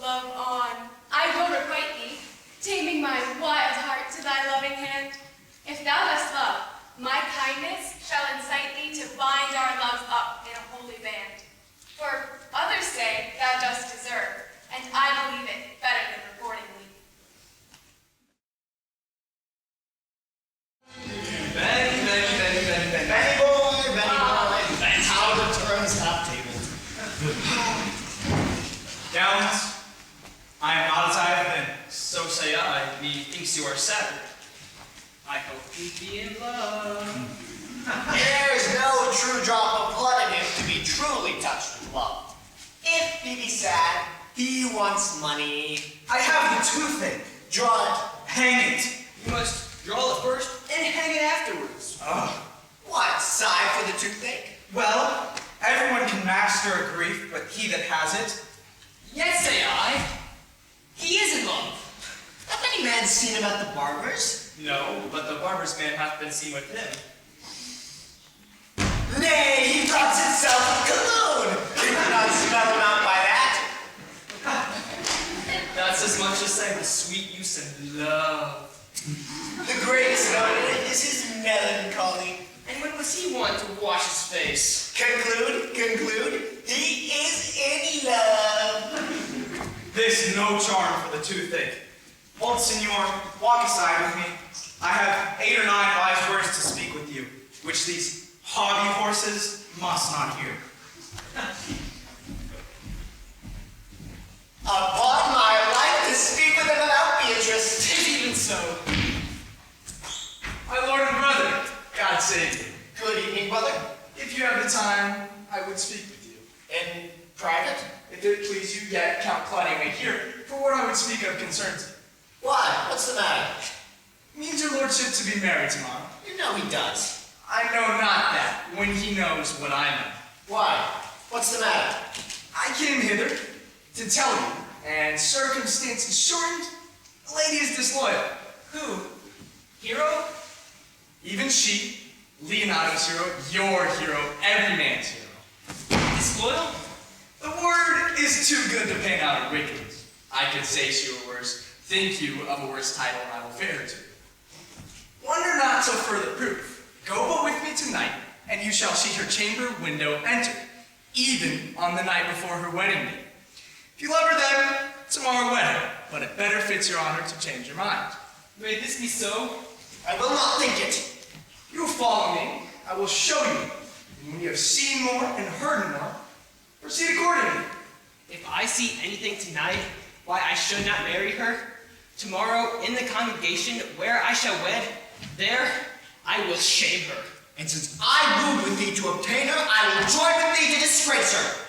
D: love on. I will requite thee, taming my wild heart to thy loving hand. If thou dost love, my kindness shall incite thee to bind our loves up in a holy band. For others say thou dost deserve, and I believe it better than reporting thee.
E: Benny boy, how the turns have tabled.
F: Gowns, I am not as I have been.
A: So say I, methinks you are sadder.
G: I hope you be in love.
E: There's no true drop of blood in him to be truly touched with love. If he be sad, he wants money.
F: I have the toothache.
E: Draw it.
F: Hang it.
A: You must draw it first and hang it afterwards.
F: Ugh.
E: What, sigh for the toothache?
F: Well, everyone can master a grief, but he that has it.
J: Yet say I, he is in love.
E: Hath any man seen him at the barber's?
A: No, but the barber's man hath been seen with him.
E: Nay, he drops himself a cologne. You cannot smell him out by that.
A: much as say the sweet use of love.
E: The greatest noted is his melancholy.
G: And when was he one to wash his face?
E: Conclude, he is in love.
F: This no charm for the toothache. Old Senor, walk aside with me. I have 8 or 9 wise words to speak with you, which these hobby horses must not hear.
E: Upon my life to speak with him about Beatrice.
I: Tis even so. My lord and brother, God save you.
E: Good evening, brother.
I: If you have the time, I would speak with you.
E: In private?
I: If it please you, yet Count Claudio may hear, for what I would speak of concerns you.
E: Why? What's the matter?
I: Means your lordship to be married tomorrow.
E: You know he does.
I: I know not that, when he knows what I know.
E: Why? What's the matter?
I: I came hither to tell you, and circumstances shortened, the lady is disloyal.
A: Who? Hero?
I: Even she, Leonardo's hero, your hero, every man's hero.
A: Disloyal?
I: The word is too good to paint out a wickedness. I could say she were worse. Think you of a worse title, and I will fear her to you. Wonder not till further proof. Go but with me tonight, and you shall see her chamber window entered, even on the night before her wedding day. If you love her then, tomorrow wed her, but it better fits your honor to change your mind.
A: May this be so?
E: I will not think it.
I: You follow me, I will show you, and when you have seen more and heard more, proceed accordingly.
G: If I see anything tonight why I should not marry her, tomorrow in the congregation where I shall wed, there I will shame her.
E: And since I wooed with thee to obtain her, I will join with thee to disgrace her.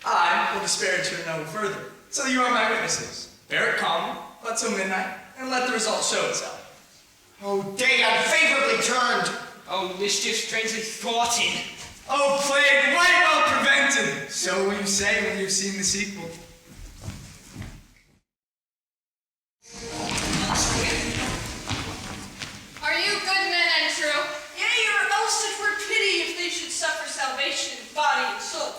I: I will disparage her no further, so you are my witnesses. Bear it calmly, but till midnight, and let the result show itself.
E: Oh, day unfavorably turned.
G: Oh, mischief strangely thwarted.
I: Oh, plague right well prevented! So will you say when you've seen the sequel.
D: Are you good men and true? Yea, or else it were pity if they should suffer salvation in body and soul.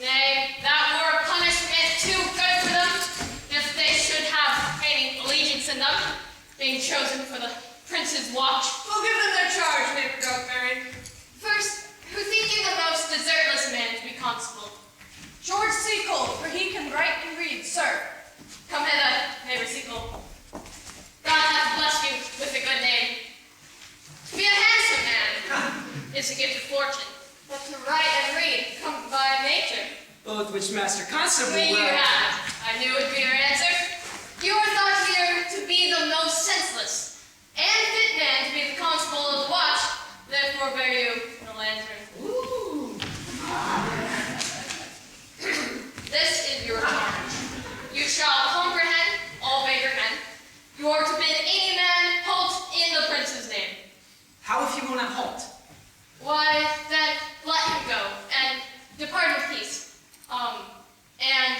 C: Nay, that were a punishment too good for them, if they should have any allegiance in them, being chosen for the prince's watch.
D: We'll give them their charge, neighbor Goatberry.
C: First, who think you the most desertless man to be constable?
D: George Seacole, for he can write and read, sir.
C: Come hither, neighbor Seacole. God hath blessed you with a good name. To be a handsome man is a gift of fortune, but to write and read comes by nature.
A: Both which Master Constable
C: May you have. I knew it would be your answer. You are thought here to be the most senseless and fit man to be the constable of the watch, therefore bear you the lantern.
A: Ooh.
C: This is your charge. You shall comprehend all beggar men. You are to bid any man halt in the prince's name.
A: How if he will not halt?
C: Why, then, let him go, and depart in peace. And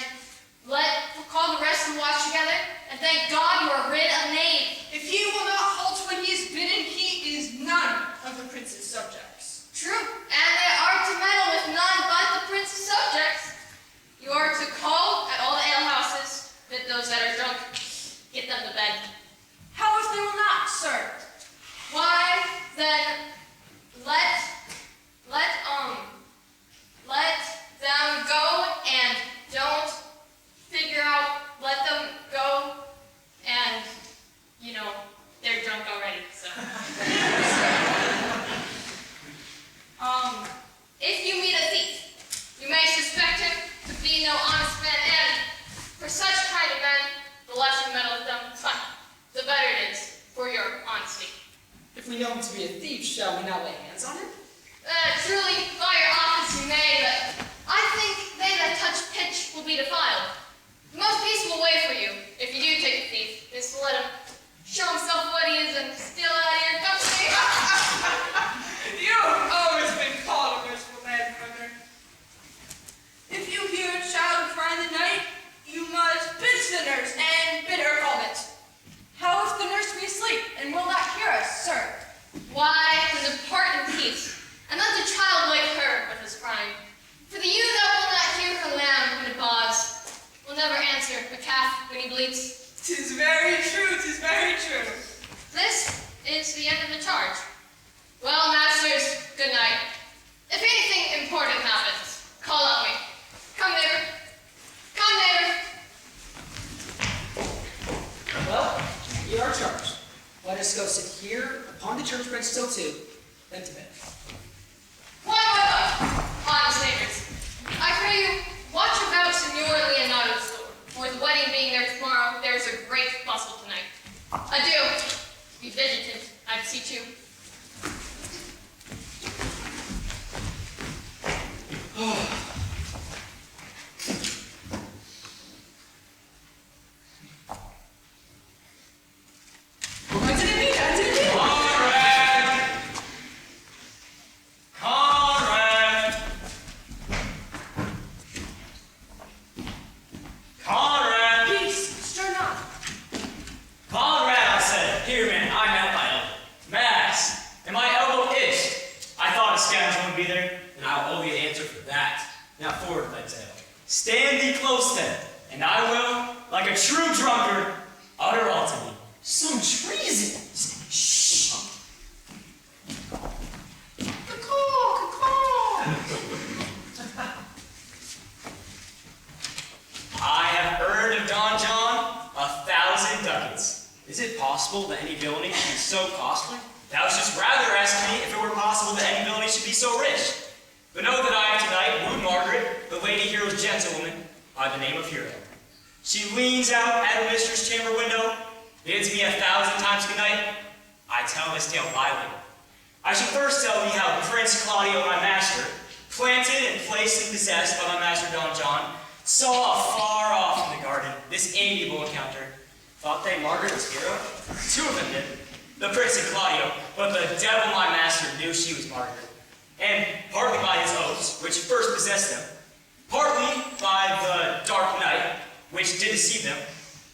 C: call the rest of the watch together, and thank God you are rid of knave.
D: If he will not halt when he is bidden, he is none of the prince's subjects.
C: True, and they are to meddle with none but the prince's subjects. You are to call at all the alehouses, bid those that are drunk, get them to bed.
D: How if they will not, sir?
C: Why, then, let them go and don't figure out, let them go and, you know, they're drunk already, so. If you meet a thief, you may suspect him to be no honest man, and for such kind of men, the less you meddle with them, the better it is for your honesty.
A: If we know him to be a thief, shall we not lay hands on him?
C: Truly, by your office you may, but I think they that touch pitch will be defiled. The most peaceful way for you, if you do take a thief, is to let him show himself what he is and steal out of your company.
K: You've always been called a merciful man, brother.
D: If you hear a child cry in the night, you must bid to the nurse and bid her calm it. How if the nurse be asleep and will not hear us, sir?
C: Why, then depart in peace, and let the child wake her with his crying. For the ewe that will not hear her lamb when it baws, will never answer a calf when he bleats.
K: 'Tis very true, 'tis very true.
L: This is the end of the charge. Well, masters, good night. If anything important happens, call on me. Come, neighbor. Come, neighbor.
G: Well, you are charged. Let us go sit here upon the church bench till 2, then to bed.
L: What? Honest neighbors, I pray you watch about Signor Leonardo's door. For the wedding being there tomorrow, there is a great bustle tonight. Adieu. Be vigilant, I beseech you.
J: Stand thee close then, and I will, like a true drunkard, utter all to thee. Some treason! Shh! I have earned of Don John 1,000 ducats. Is it possible that any villainy should be so costly? Thou shouldst rather ask me if it were possible that any villainy should be so rich. But know that I have tonight wooed Margaret, the lady hero's gentlewoman, by the name of Hero. She leans out at her mistress' chamber window, bids me 1,000 times good night. I tell this tale violently. I shall first tell thee how Prince Claudio, my master, planted and placed and possessed by my master Don John, saw afar off in the garden this amiable encounter. Thought they Margaret was Hero? 2 of them did. The Prince and Claudio, but the devil my master knew she was Margaret. And partly by his oaths, which first possessed them, partly by the dark night, which did deceive them,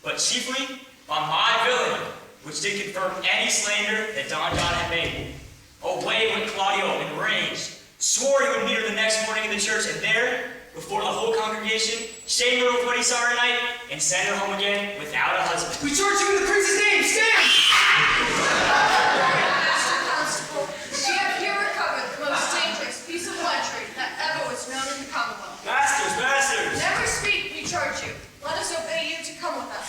J: but chiefly by my villainy, which did confirm any slander that Don John had made. Away went Claudio enraged, swore he would meet her the next morning in the church, and there, before the whole congregation, shamed her with what he saw her night, and sent her home again without a husband.
K: We charge you in the prince's name, stand!
D: Master Constable, we have here recovered the most dangerous piece of lechery that ever was known in the Commonwealth.
J: Masters, masters!
D: Never speak, we charge you. Let us obey you to come with us.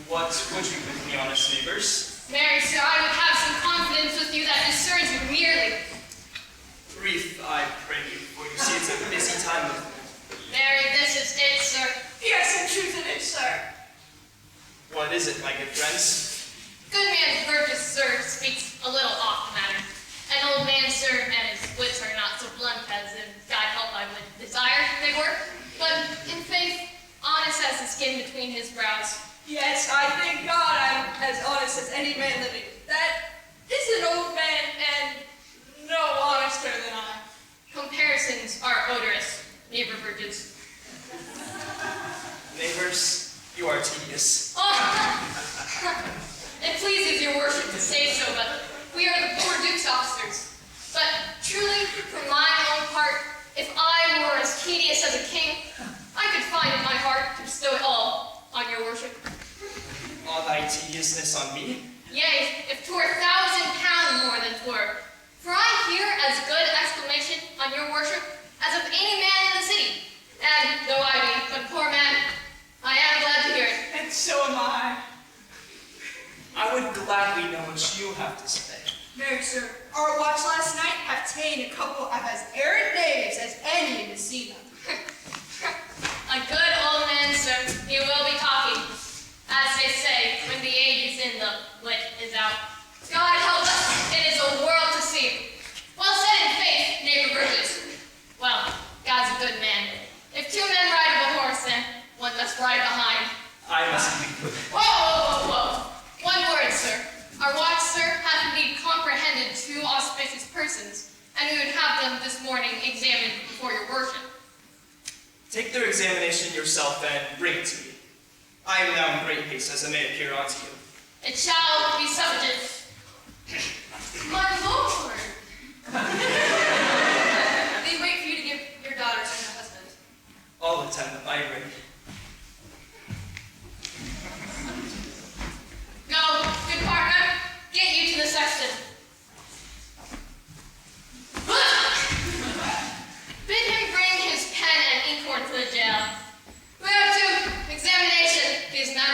J: What would you with me, honest neighbors?
L: Marry, sir, I would have some confidence with you that discerns you merely.
A: Brief, I pray you, for you see it's a busy time with me.
L: Marry, this is it, sir.
D: Yes, in truth it is, sir.
A: What is it, my good friends?
L: Good man Burgess, sir, speaks a little off the matter. An old man, sir, and his wits are not so blunt as, in God help, I would desire they were. But in faith, honest as the skin between his brows.
D: Yes, I thank God I'm as honest as any man living. That is an old man and no honester than I.
L: Comparisons are odorous, neighbor Burgess.
A: Neighbors, you are tedious.
L: Oh, it pleases your worship to say so, but we are the poor Duke's officers. But truly, for my own part, if I were as tedious as a king, I could find in my heart to bestow it all on your worship.
A: All thy tediousness on me?
L: Yea, if 'twere 1,000 pounds more than 'twere. For I hear as good exclamation on your worship as of any man in the city. And though I be but a poor man, I am glad to hear it.
K: And so am I.
A: I would gladly know what you have to say.
D: Marry, sir, our watch last night have ta'en a couple of as errant knaves as any in the sea.
L: A good old man, sir, he will be talking. As they say, when the age is in, the wit is out. God help us, it is a world to see. Well said in faith, neighbor Burgess. Well, God's a good man. If 2 men ride of a horse, then one must ride behind.
A: I must be good.
L: Whoa, whoa, whoa, whoa. One word, sir. Our watch, sir, hath indeed comprehended 2 auspicious persons, and we would have them this morning examined before your worship.
A: Take their examination yourself and bring it to me. I am now in great haste, as I may appear unto you.
L: It shall be subject.
B: My lord! They wait for you to give your daughter to her husband.
A: All attend, I agree.
L: Go, good partner. Get you to the sexton. Bid him bring his pen and inkhorn to the jail. We're up to examination, is none.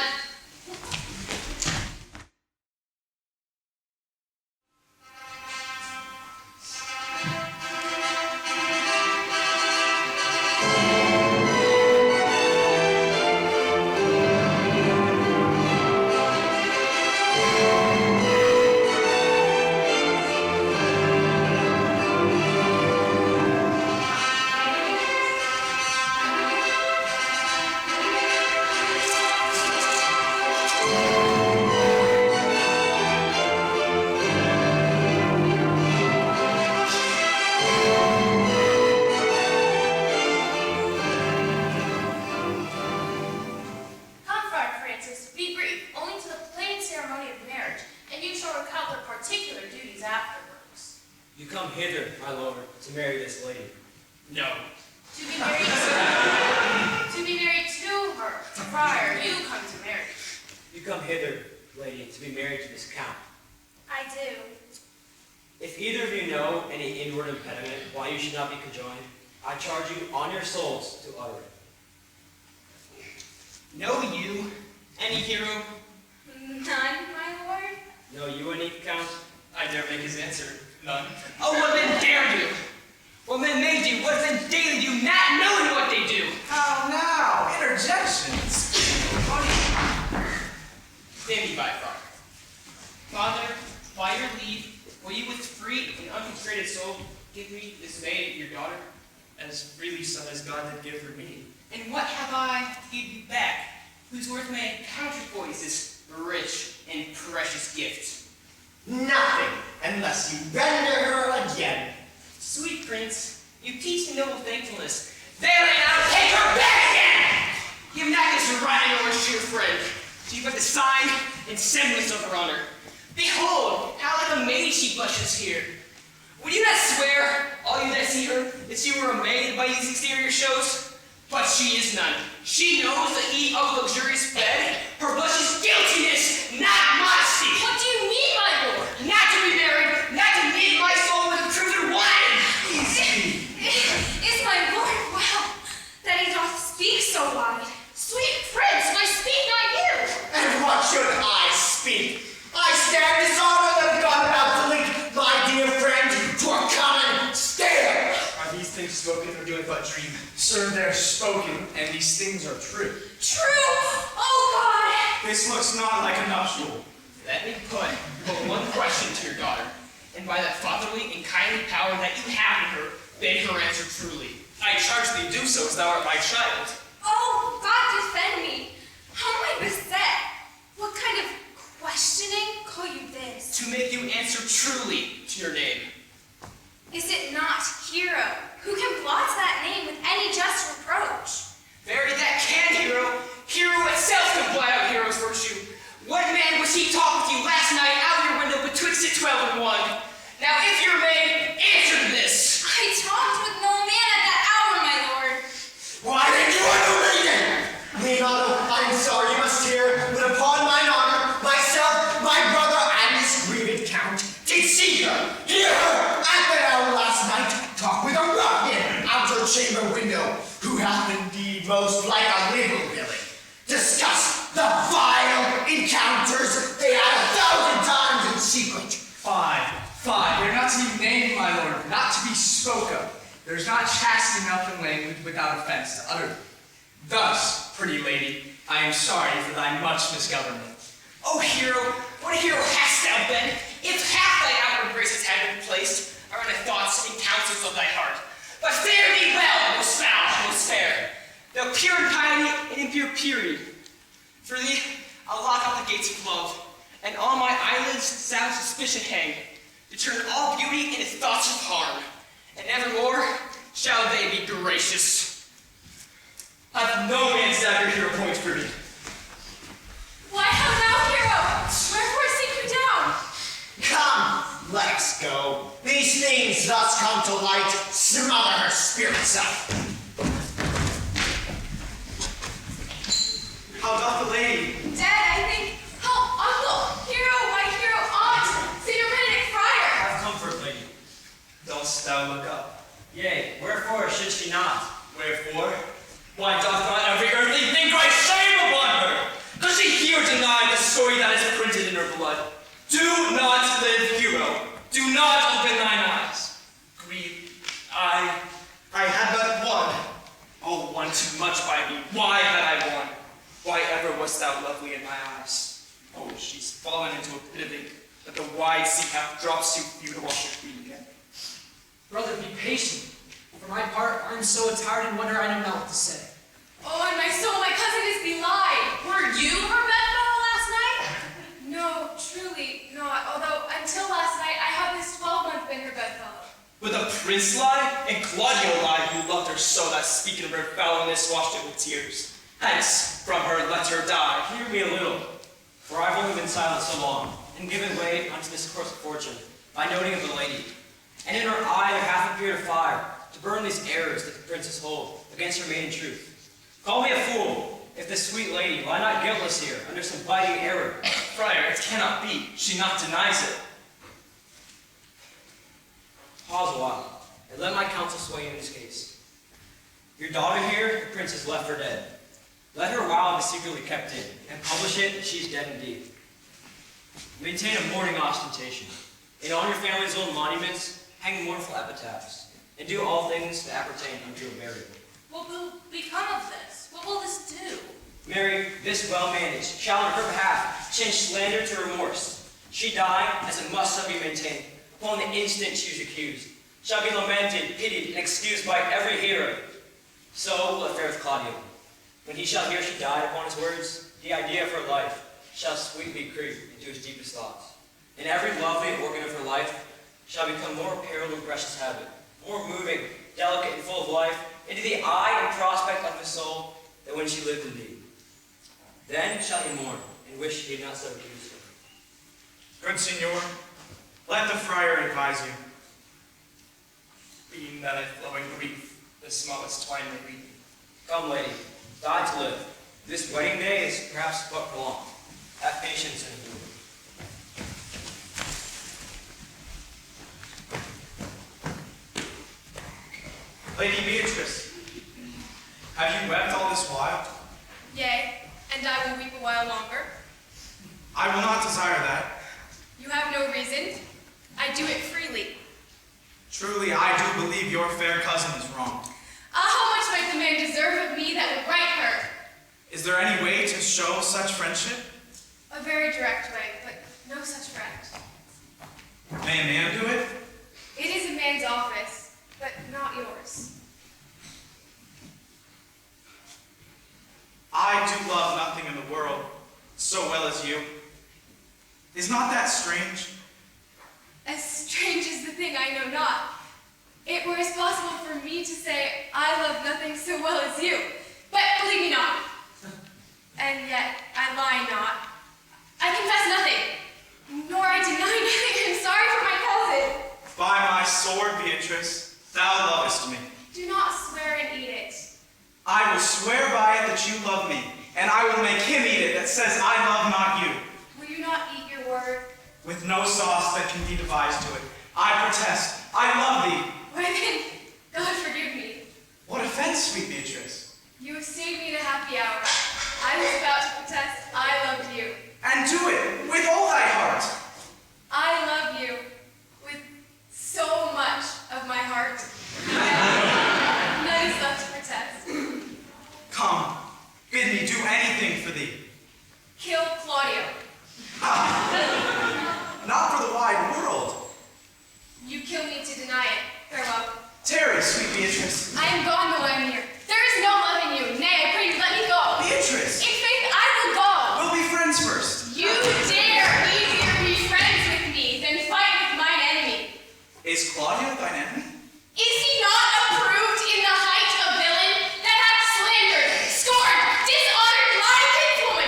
B: Come, Friar Francis, be brief, only to the plain ceremony of marriage, and you shall recount their particular duties afterwards.
H: You come hither, my lord, to marry this lady.
G: No.
B: To be married to her, friar, you come to marry.
H: You come hither, lady, to be married to this count.
C: I do.
H: If either of you know any inward impediment why you should not be conjoined, I charge you on your souls to utter it.
G: Know you any hero?
C: None, my lord.
H: Know you any count?
A: I dare make his answer. None.
G: Oh, what men dare do? What men may do? What men daily do, not knowing what they do?
F: How now? Interjections.
G: Stand ye by, Friar. Father, by your leave, will you with free and unconstrained soul give me this maid, your daughter?
A: As freely, son, as God did give her me.
G: And what have I to give you back, whose worth may counterpoise this rich and precious gift?
E: Nothing, unless you render her again.
G: Sweet prince, you teach me noble thankfulness. There and now, take her back again! Give not this riding over to your friend. She but the sign and semblance of her honor. Behold, how like a maid she blushes here. Would you not swear, all you that see her, that she were a maid by these exterior shows? But she is none. She knows the heat of luxurious bed. Her blush is guiltiness, not modesty.
B: What do you mean, my lord?
G: Not to be married, not to knit my soul with crimson wine.
C: Is my lord well that he doth speak so wide?
B: Sweet prince, why speak not you?
E: And what should I speak? I stand dishonored that God about to link my dear friend to a common stare.
I: Are these things spoken or do I but dream? Sir, they're spoken, and these things are true.
C: True! Oh God!
F: This looks not like a nuptial.
G: Let me put but one question to your daughter, and by that fatherly and kindly power that you have in her, bid her answer truly.
A: I charge thee do so, as thou art my child.
C: Oh, God defend me! How am I beset? What kind of questioning call you this?
G: To make you answer truly to your name.
C: Is it not Hero? Who can blot that name with any just reproach?
G: Very that can, Hero. Hero itself can blot out Hero's virtue. What man was he talking with you last night out your window betwixt it 12 and 1? Now, if you're maid, answer to this.
C: I talked with no man at that hour, my lord.
E: Why did you underrate? Leonardo, I'm sorry you must hear, but upon mine honor, myself, my brother, and this grieved count did see her, hear her, at that hour last night, talk with a ruffian out her chamber window, who hath indeed most like a little Billy. Discuss the vile encounters they had 1,000 times in secret.
I: Fine, fine. They're not to be named, my lord, not to be spoke of. There's not chaste enough in language without offense to utter them. Thus, pretty lady, I am sorry for thy much misgovernment.
G: Oh, Hero, what a hero hast thou been, if half thy outward graces had been placed around the thoughts and counsels of thy heart. But fare thee well, most foul, most fair, thou pure in piety and impure purity. For thee, I'll lock up the gates of love, and on my eyelids sound suspicion hang, to turn all beauty into thoughts of harm, and evermore shall they be gracious.
A: Hath no man stabbed your hero points privy.
E: deeds thus come to light, smother her spirit self.
F: How doth the lady?
D: Dead, I think. Help, uncle, hero, my hero, aunt, Saint Benedict Friar.
H: Have comfort, lady.
F: Dost thou look up?
H: Yea, wherefore should she not?
A: Wherefore? Why doth not every earthly thing cry shame upon her? Does she here deny the story that is printed in her blood? Do not live, hero. Do not open thine eyes. Grieve. I had but one. Oh, one too much by me. Why had I one? Why ever wast thou lovely in my eyes? Oh, she's fallen into a pit of ink that the wide sea hath drops too few to wash her feet again.
K: Brother, be patient. For my part, I am so attired and wonder I know not what to say.
D: Oh, and my soul, my cousin is belied.
B: Were you her bedfellow last night?
D: No, truly not. Although until last night, I have this 12-month been her bedfellow.
A: Would the prince lie? And Claudio lie, who loved her so that speaking of her foulness washed it with tears. Hence, from her let her die.
H: Hear me a little, for I've only been silent so long, and given way unto this course of fortune, by noting of the lady. And in her eye there hath appeared a fire, to burn these errors that the princess hold against her maiden truth. Call me a fool, if this sweet lady lie not guiltless here, under some biting error.
A: Friar, it cannot be. She not denies it.
H: Pause a while, and let my counsel sway in this case. Your daughter here, the princess left for dead. Let her while it is secretly kept in, and publish it that she is dead indeed. Maintain a mourning ostentation, and on your family's old monuments, hang mournful epitaphs, and do all things that appertain unto a burial.
B: What will become of this? What will this do?
H: Mary, this well managed, shall on her behalf change slander to remorse. She die, as it must so be maintained, upon the instant she is accused, shall be lamented, pitied, and excused by every hearer. So will it fare with Claudio. When he shall hear she died upon his words, the idea of her life shall sweetly creep into his deepest thoughts. And every lovely organ of her life shall become more apparelled in precious habit, more moving, delicate, and full of life, into the eye and prospect of his soul, than when she lived indeed. Then shall he mourn, and wish he had not so accused her.
F: Good Signor, let the friar advise you.
A: Being that I flow in grief, the smallest twine may weep.
H: Come, lady, die to live. This wedding day is perhaps but prolonged. Have patience and endure.
F: Lady Beatrice, have you wept all this while?
D: Yea, and I will weep a while longer.
F: I will not desire that.
D: You have no reason. I do it freely.
F: Truly, I do believe your fair cousin is wrong.
D: How much might the man deserve of me that would right her?
F: Is there any way to show such friendship?
D: A very direct way, but no such friend.
F: May a man do it?
D: It is a man's office, but not yours.
F: I do love nothing in the world so well as you. Is not that strange?
D: As strange as the thing I know not. It were as possible for me to say, I love nothing so well as you. But believe me not. And yet, I lie not. I confess nothing, nor I deny nothing. I'm sorry for my cousin.
F: By my sword, Beatrice, thou lovest me.
D: Do not swear and eat it.
F: I will swear by it that you love me, and I will make him eat it that says I love not you.
D: Will you not eat your word?
F: With no sauce that can be devised to it. I protest, I love thee.
D: Why then, God forgive me.
F: What offense, sweet Beatrice?
D: You have saved me the happy hour. I was about to protest, I loved you.
F: And do it with all thy heart.
D: I love you with so much of my heart. None is left to protest.
F: Come, bid me do anything for thee.
D: Kill Claudio.
F: Not for the wide world.
D: You kill me to deny it. Farewell.
F: Tarry, sweet Beatrice.
D: I am gone though I am here. There is no love in you. Nay, I pray you, let me go.
F: Beatrice!
D: In faith, I will go.
F: We'll be friends first.
D: You dare easier be friends with me than fight with mine enemy.
F: Is Claudio thine enemy?
D: Is he not approved in the height a villain that hath slandered, scorned, dishonored my kinswoman?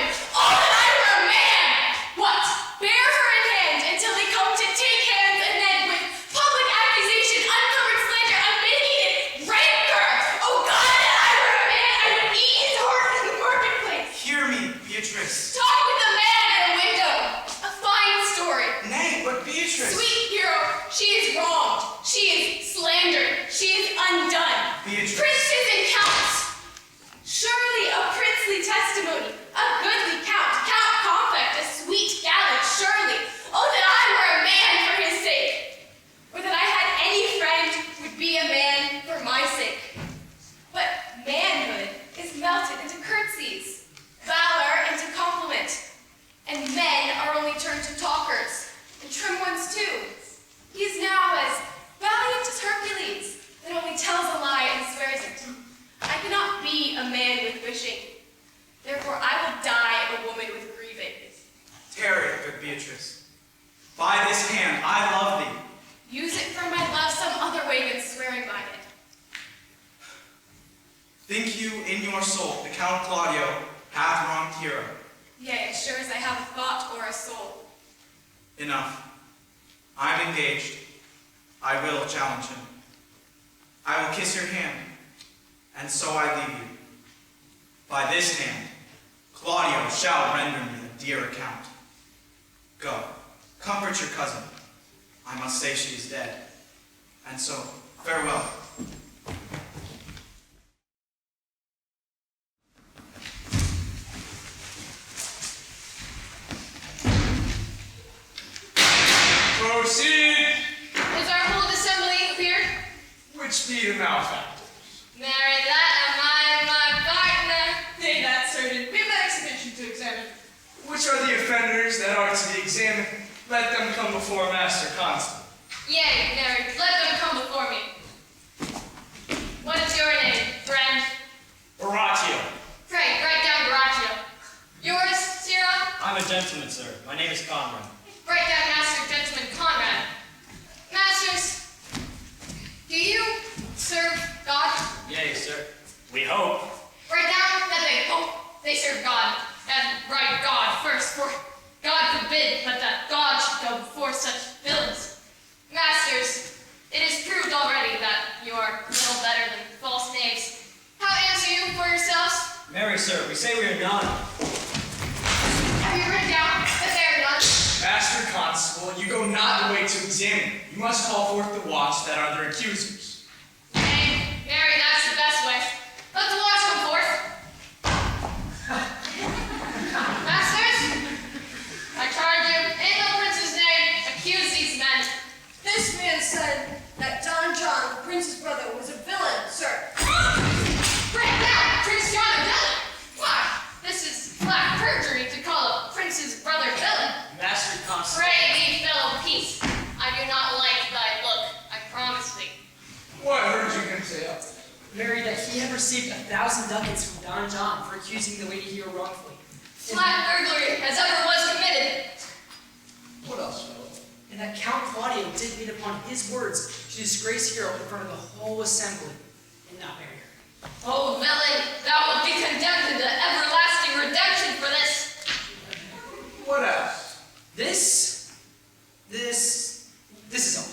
D: wishing. Therefore, I will die a woman with grievance.
F: Tarry, good Beatrice. By this hand, I love thee.
D: Use it for my love some other way than swearing by it.
F: Think you in your soul the Count Claudio hath wronged Hero?
D: Yea, as sure as I have a thought or a soul.
F: Enough. I am engaged. I will challenge him. I will kiss your hand, and so I leave you. By this hand, Claudio shall render me a dear account. Go, comfort your cousin. I must say she is dead. And so, farewell.
I: Proceed!
L: Is our whole assembly clear?
I: Which be the malefactors?
L: Marry that, am I my partner?
K: Nay, that's certain. We have that exhibition to examine.
I: Which are the offenders that are to be examined? Let them come before Master Constable.
L: Yea, marry, let them come before me. What is your name, friend?
H: Oratio.
L: Pray, write down Horatio. Yours, Cyril?
H: I'm a gentleman, sir. My name is Conrad.
L: Write down Master Gentleman Conrad. Masters, do you serve God?
H: Yea, sir. We hope.
L: Write down that they hope they serve God, and write God first, for God forbid but that God should go before such villains. Masters, it is proved already that you are little better than false knaves. How answer you for yourselves?
H: Marry, sir, we say we are none.
L: Have you written down that they are none?
I: Master Constable, you go not the way to examine. You must call forth the watch that are their accusers.
L: Nay, Mary, that's the best way. Let the watch come forth. Masters, I charge you, in the prince's name, accuse these men.
D: This man said that Don John, the prince's brother, was a villain, sir.
L: Break down, Prince John a villain. Why, this is black perjury to call a prince's brother villain.
H: Master Constable.
L: Pray thee, fellow peace. I do not like thy look, I promise thee.
I: What heard you him say up?
G: Mary, that he had received 1,000 ducats from Don John for accusing the lady hero wrongfully.
L: Flat burglary as ever was committed.
I: What else, fellow?
G: And that Count Claudio did meet upon his words to disgrace Hero in front of the whole assembly and not marry her.
L: Oh, villain, thou wilt be condemned to everlasting redemption for this.
I: What else?
G: This is all.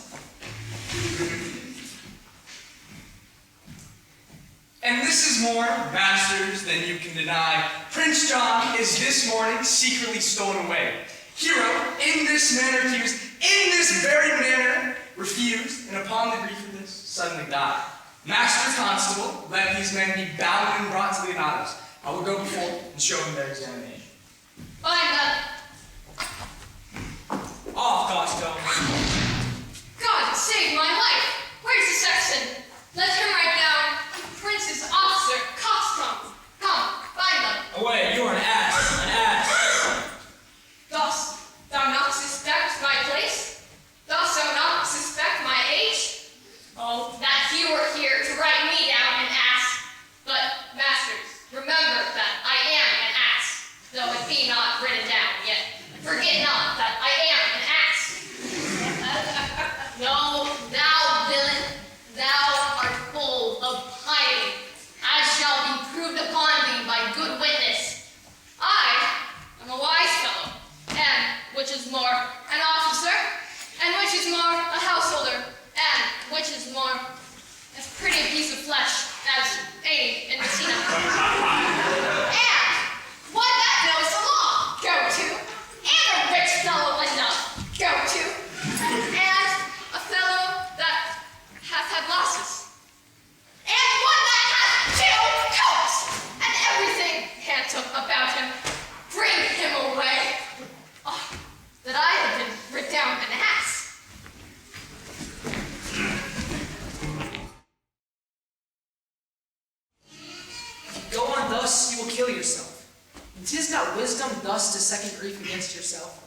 I: And this is more, masters, than you can deny. Prince John is this morning secretly stolen away. Hero, in this manner accused, in this very manner refused, and upon the grief of this, suddenly died. Master Constable, let these men be bound and brought to Leonatus. I will go before and show them their examination.
L: Find them.
H: Off, Costco.
L: God save my life. Where's the sexton? Let him write down Prince's officer, coxcomb. Come, find them.
H: Away, you are an ass. An ass.
L: Dost thou not suspect my place? Dost thou not suspect my age? Oh, that he were here to write me down an ass. But, masters, remember that I am an ass, though it be not written down yet. Forget not that I am an ass. No, thou villain, thou art full of hiding, as shall be proved upon thee by good witness. I am a wise fellow, and, which is more, an officer, and which is more, a householder, and, which is more, as pretty a piece of flesh as any in Messina. And one that knows the law, go to, and a rich fellow enough, go to, and a fellow that hath had losses, and one that hath 2 coats, and everything handsome about him. Bring him away. Oh, that I had been writ down an ass.
G: Go on thus, you will kill yourself. And 'tis not wisdom thus to second grief against yourself.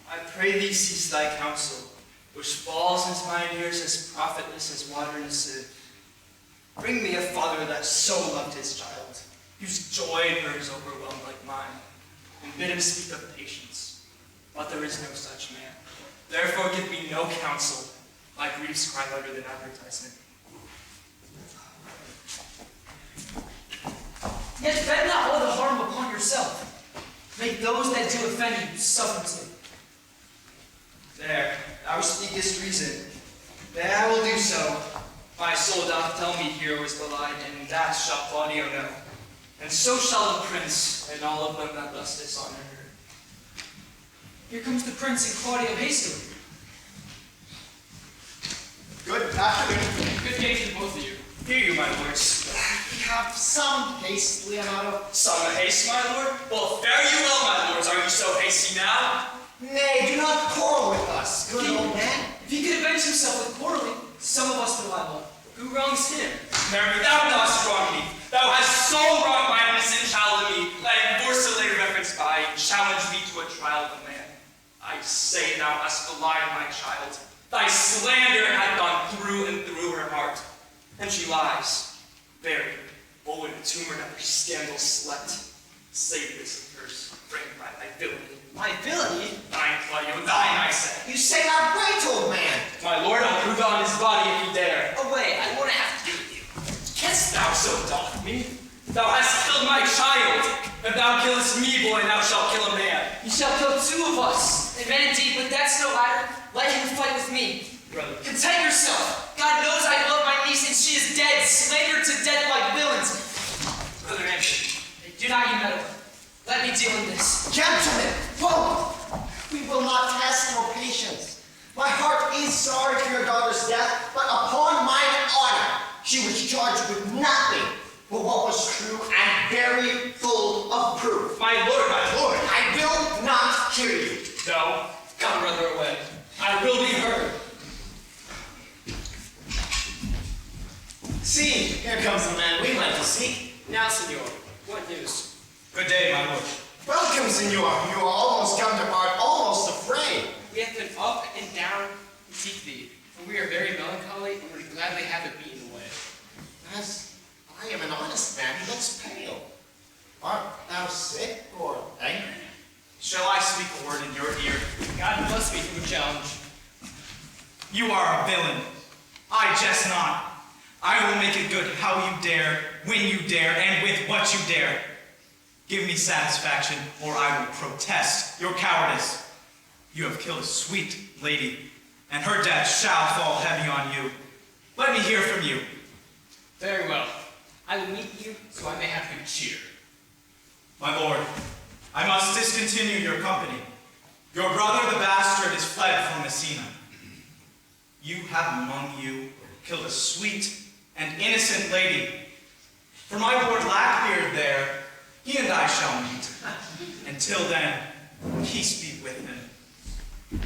A: I pray thee cease thy counsel, which falls into mine ears as profitless as water in a sieve. Bring me a father that so loved his child. whose joy burns overwhelmed like mine, and bid him speak of patience. But there is no such man. Therefore give me no counsel. My griefs cry louder than advertisement. Yet vent not all the harm upon yourself. Make those that do offend you suffer too.
F: There, thou speakest reason. Then I will do so. My soul doth tell me Hero is belied, and that shall Claudio know.
A: And so shall the prince, and all of them that thus dishonor her. Here comes the prince and Claudio hastily.
E: Good afternoon.
G: Good day to both of you.
A: Hear you, my lords.
E: We have some haste, Leonardo.
A: Some haste, my lord? Well, fare you well, my lords. Are you so hasty now?
E: Nay, do not quarrel with us, good old man.
A: If he could avenge himself with quarreling, some of us would liable. Who wrongs him? Mary, thou dost wrong me. Thou hast so wronged my innocent child and me, that I enforce a later reference by challenge thee to a trial of a man. I say thou hast belied my child. Thy slander hath gone through and through her heart. And she lies, buried, old and tumor never scandal slept. Save this of hers, framed by thy villainy. My villainy? Thine, Claudio, thine, I say.
E: You say not right, old man.
A: My lord, I'll prove on his body if you dare. Away, I won't have to do with you. Canst thou so daunt me? Thou hast killed my child. If thou killest me, boy, thou shalt kill a man. You shall kill two of us. Amen, indeed, but that's no matter. Let him fight with me. Brother, content yourself. God knows I love my niece, and she is dead, slandered to death by villains. Brother Anthony, do not you meddle. Let me deal in this.
E: Gentlemen, whoa! We will not test your patience. My heart is sorry for your daughter's death, but upon mine honor, she was charged with nothing but what was true and very full of proof.
A: My lord,
E: I will not hear you.
A: no, come, brother, away. I will be heard.
E: See, here comes the man we went to seek.
G: Now, senor, what news?
F: Good day, my lord.
E: Welcome, senor. You are almost come to part, almost afraid.
G: We have been up and down to seek thee, for we are very melancholy and would gladly have it beaten away.
E: As I am an honest man, he looks pale. Art thou sick or angry?
F: Shall I speak a word in your ear?
G: God bless me from the challenge.
F: You are a villain. I jest not. I will make it good how you dare, when you dare, and with what you dare. Give me satisfaction, or I will protest your cowardice. You have killed a sweet lady, and her death shall fall heavy on you. Let me hear from you.
G: Very well. I will meet you so I may have good cheer.
F: My lord, I must discontinue your company. Your brother the bastard is fled from Messina. You have among you killed a sweet and innocent lady. For my lord Blackbeard there, he and I shall meet. Until then, peace be with him.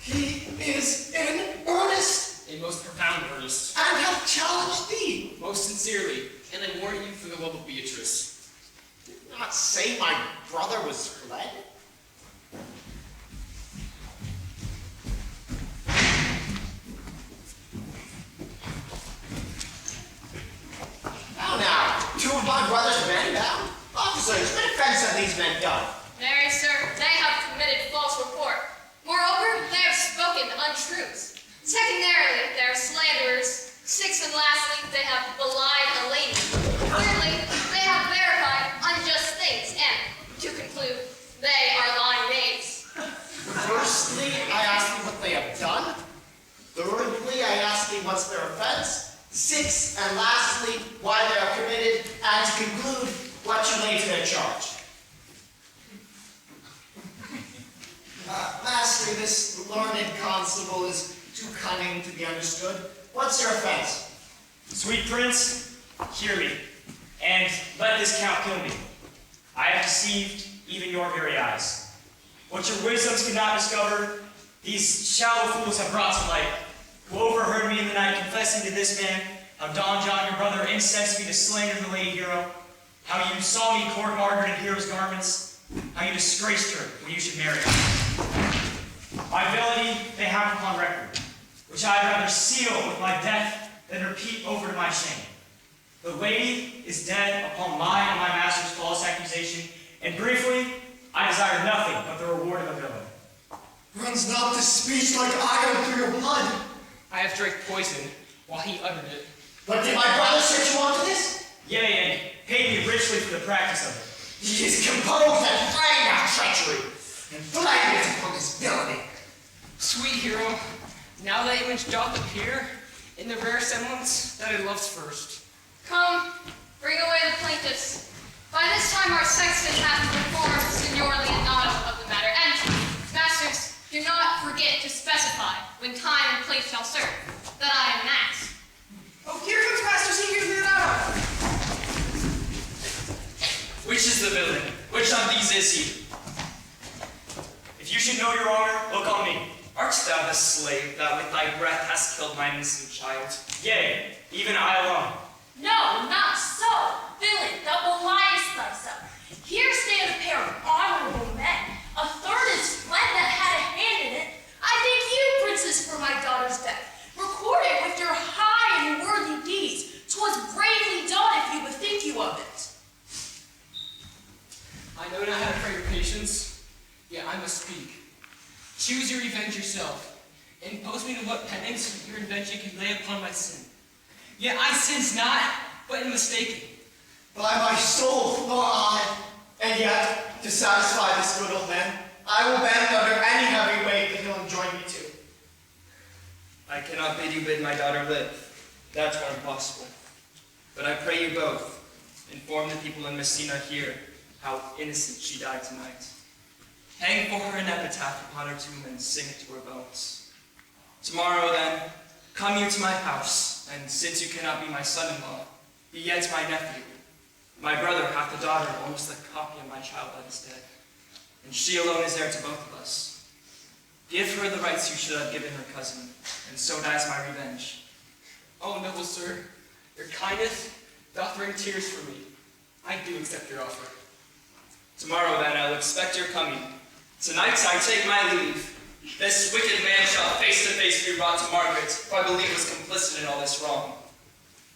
E: He is in earnest,
G: A most profound earnest.
E: and hath challenged thee.
G: Most sincerely, and I warn you for the love of Beatrice.
E: Did not say my brother was fled. Now, two of my brother's men down. Officers, what offense have these men done?
L: Nay, sir, they have committed false report. Moreover, they have spoken untruths. Secondarily, they are slanderers. Sixth and lastly, they have belied a lady. Thirdly, they have verified unjust things. And, to conclude, they are lying knaves.
E: Firstly, I ask thee what they have done. Thirdly, I ask thee what's their offense. Sixth, and lastly, why they are committed. And to conclude, what you lay to their charge. Master, this learned constable is too cunning to be understood. What's your offense?
J: Sweet prince, hear me, and let this count kill me. I have deceived even your very eyes. What your wisdoms could not discover, these shallow fools have brought to light, who overheard me in the night confessing to this man how Don John, your brother, incensed me to slander the lady hero, how you saw me court Margaret in hero's garments, how you disgraced her when you should marry her. My villainy they have upon record, which I had rather seal with my death than repeat over to my shame. The lady is dead upon my and my master's false accusation, and briefly, I desire nothing but the reward of a villain.
E: Runs not this speech like iron through your blood?
G: I have drank poison while he uttered it.
E: But did my brother set you on to this?
J: Yea, and paid me richly for the practice of it.
E: He is composed and framed of treachery, and flagrant upon his villainy.
G: Sweet hero, now that image doth appear in the rare semblance that I loved first.
L: Come, bring away the plaintiffs. By this time our sexton hath performed seniorly and not of the matter, and, masters, do not forget to specify, when time and place shall serve, that I am an ass.
K: Oh, here comes Master Leonardo.
A: Which is the villain? Which of these is he? If you should know your honor, look on me. Art thou the slave that with thy breath hast killed mine innocent child? Yea, even I alone.
B: No, not so. Villain, thou beliest thyself. Here stand a pair of honorable men. A third is fled that had a hand in it. I thank you, princes, for my daughter's death. Record it with your high and worthy deeds. 'Twas bravely done if you bethink you of it.
G: I know not how to pray your patience, yet I must speak. Choose your revenge yourself, and post me to what penance your invention can lay upon my sin. Yet I sins not, but in mistaking.
E: By my soul, nor I. And yet, to satisfy this good old man, I will bend under any heavy weight that he'll enjoin me to.
A: I cannot bid you bid my daughter live. That's more impossible. But I pray you both, inform the people in Messina here how innocent she died tonight. Hang for her an epitaph upon her tomb and sing it to her bones. Tomorrow, then, come you to my house, and since you cannot be my son-in-law, be yet my nephew. My brother hath a daughter almost the copy of my child that is dead, and she alone is heir to both of us. Give her the rights you should have given her cousin, and so dies my revenge.
G: Oh, noble sir, your kindness doth wring tears for me. I do accept your offer.
A: Tomorrow, then, I will expect your coming. Tonight I take my leave. This wicked man shall face to face be brought to Margaret, who I believe was complicit in all this wrong.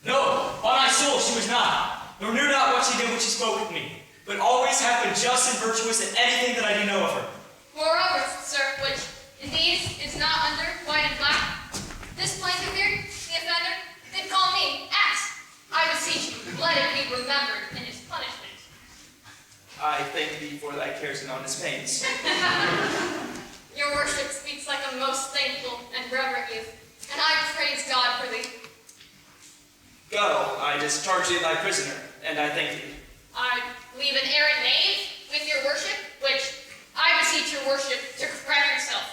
J: No, on my soul she was not, nor knew not what she did when she spoke with me, but always hath been just and virtuous in anything that I do know of her.
L: Moreover, sir, which indeed is not under white and black, this plaintiff here, the offender, did call me ass. I beseech you, let it be remembered in his punishment.
A: I thank thee for thy cares and honest pains.
L: Your worship speaks like a most thankful and reverent youth, and I praise God for thee.
A: Go, I discharge thee thy prisoner, and I thank thee.
L: I leave an errant knave with your worship, which I beseech your worship to correct yourself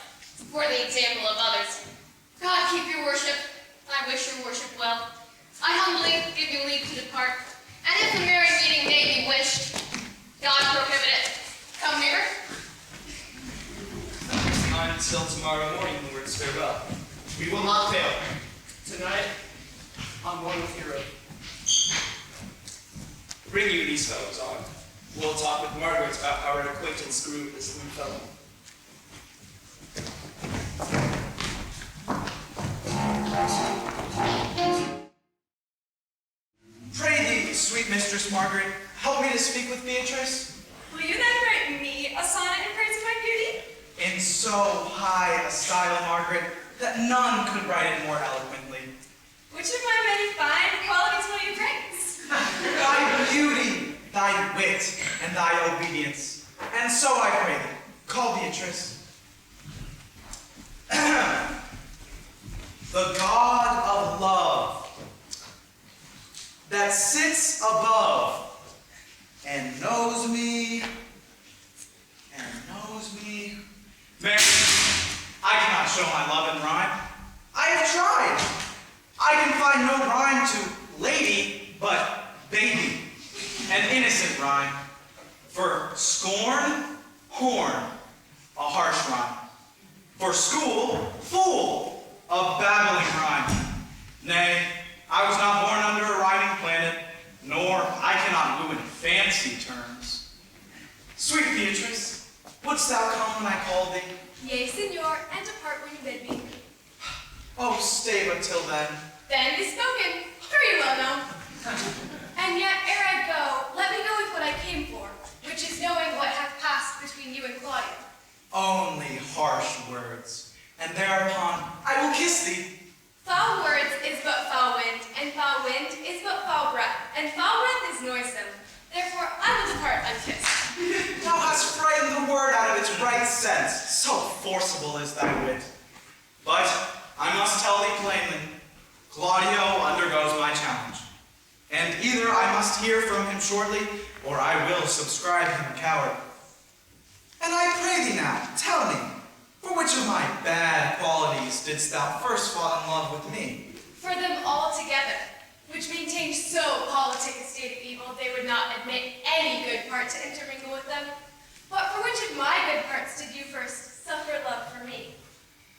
L: for the example of others. God keep your worship. I wish your worship well. I humbly give you leave to depart, and if a merry meeting may be wished, God prohibit it. Come nearer.
A: Until tomorrow morning, the words farewell.
E: We will not fail.
G: Tonight, I'm one with hero.
A: Bring you these fellows on. We'll talk with Margaret about how her acquaintance grew with this new fellow.
F: Pray thee, sweet Mistress Margaret, help me to speak with Beatrice.
D: Will you then write me a sonnet in praise of my beauty?
F: In so high a style, Margaret, that none could write it more eloquently.
D: Which of my many fine qualities will you praise?
F: Thy beauty, thy wit, and thy obedience. And so I pray thee, call Beatrice. The God of love that sits above and knows me, Mary, I cannot show my love in rhyme. I have tried. I can find no rhyme to lady, but baby, an innocent rhyme. For scorn, horn, a harsh rhyme. For school, fool, a babbling rhyme. Nay, I was not born under a rhyming planet, nor I cannot woo in fancy terms. Sweet Beatrice, wouldst thou come when I called thee?
D: Yea, senor, and depart when you bid me.
F: Oh, stay but till then.
D: Then be spoken. Very well known. And yet, ere I go, let me go with what I came for, which is knowing what hath passed between you and Claudia.
F: Only harsh words, and thereupon I will kiss thee.
D: Foul words is but foul wind, and foul wind is but foul breath, and foul breath is noisome. Therefore, I will depart unkissed.
F: Thou hast frightened the word out of its right sense, so forcible is thy wit. But I must tell thee plainly, Claudio undergoes my challenge. And either I must hear from him shortly, or I will subscribe him a coward. And I pray thee now, tell me, for which of my bad qualities didst thou first fall in love with me?
D: For them all together, which maintained so politic a state of evil, they would not admit any good part to intermingle with them. But for which of my good parts did you first suffer love for me?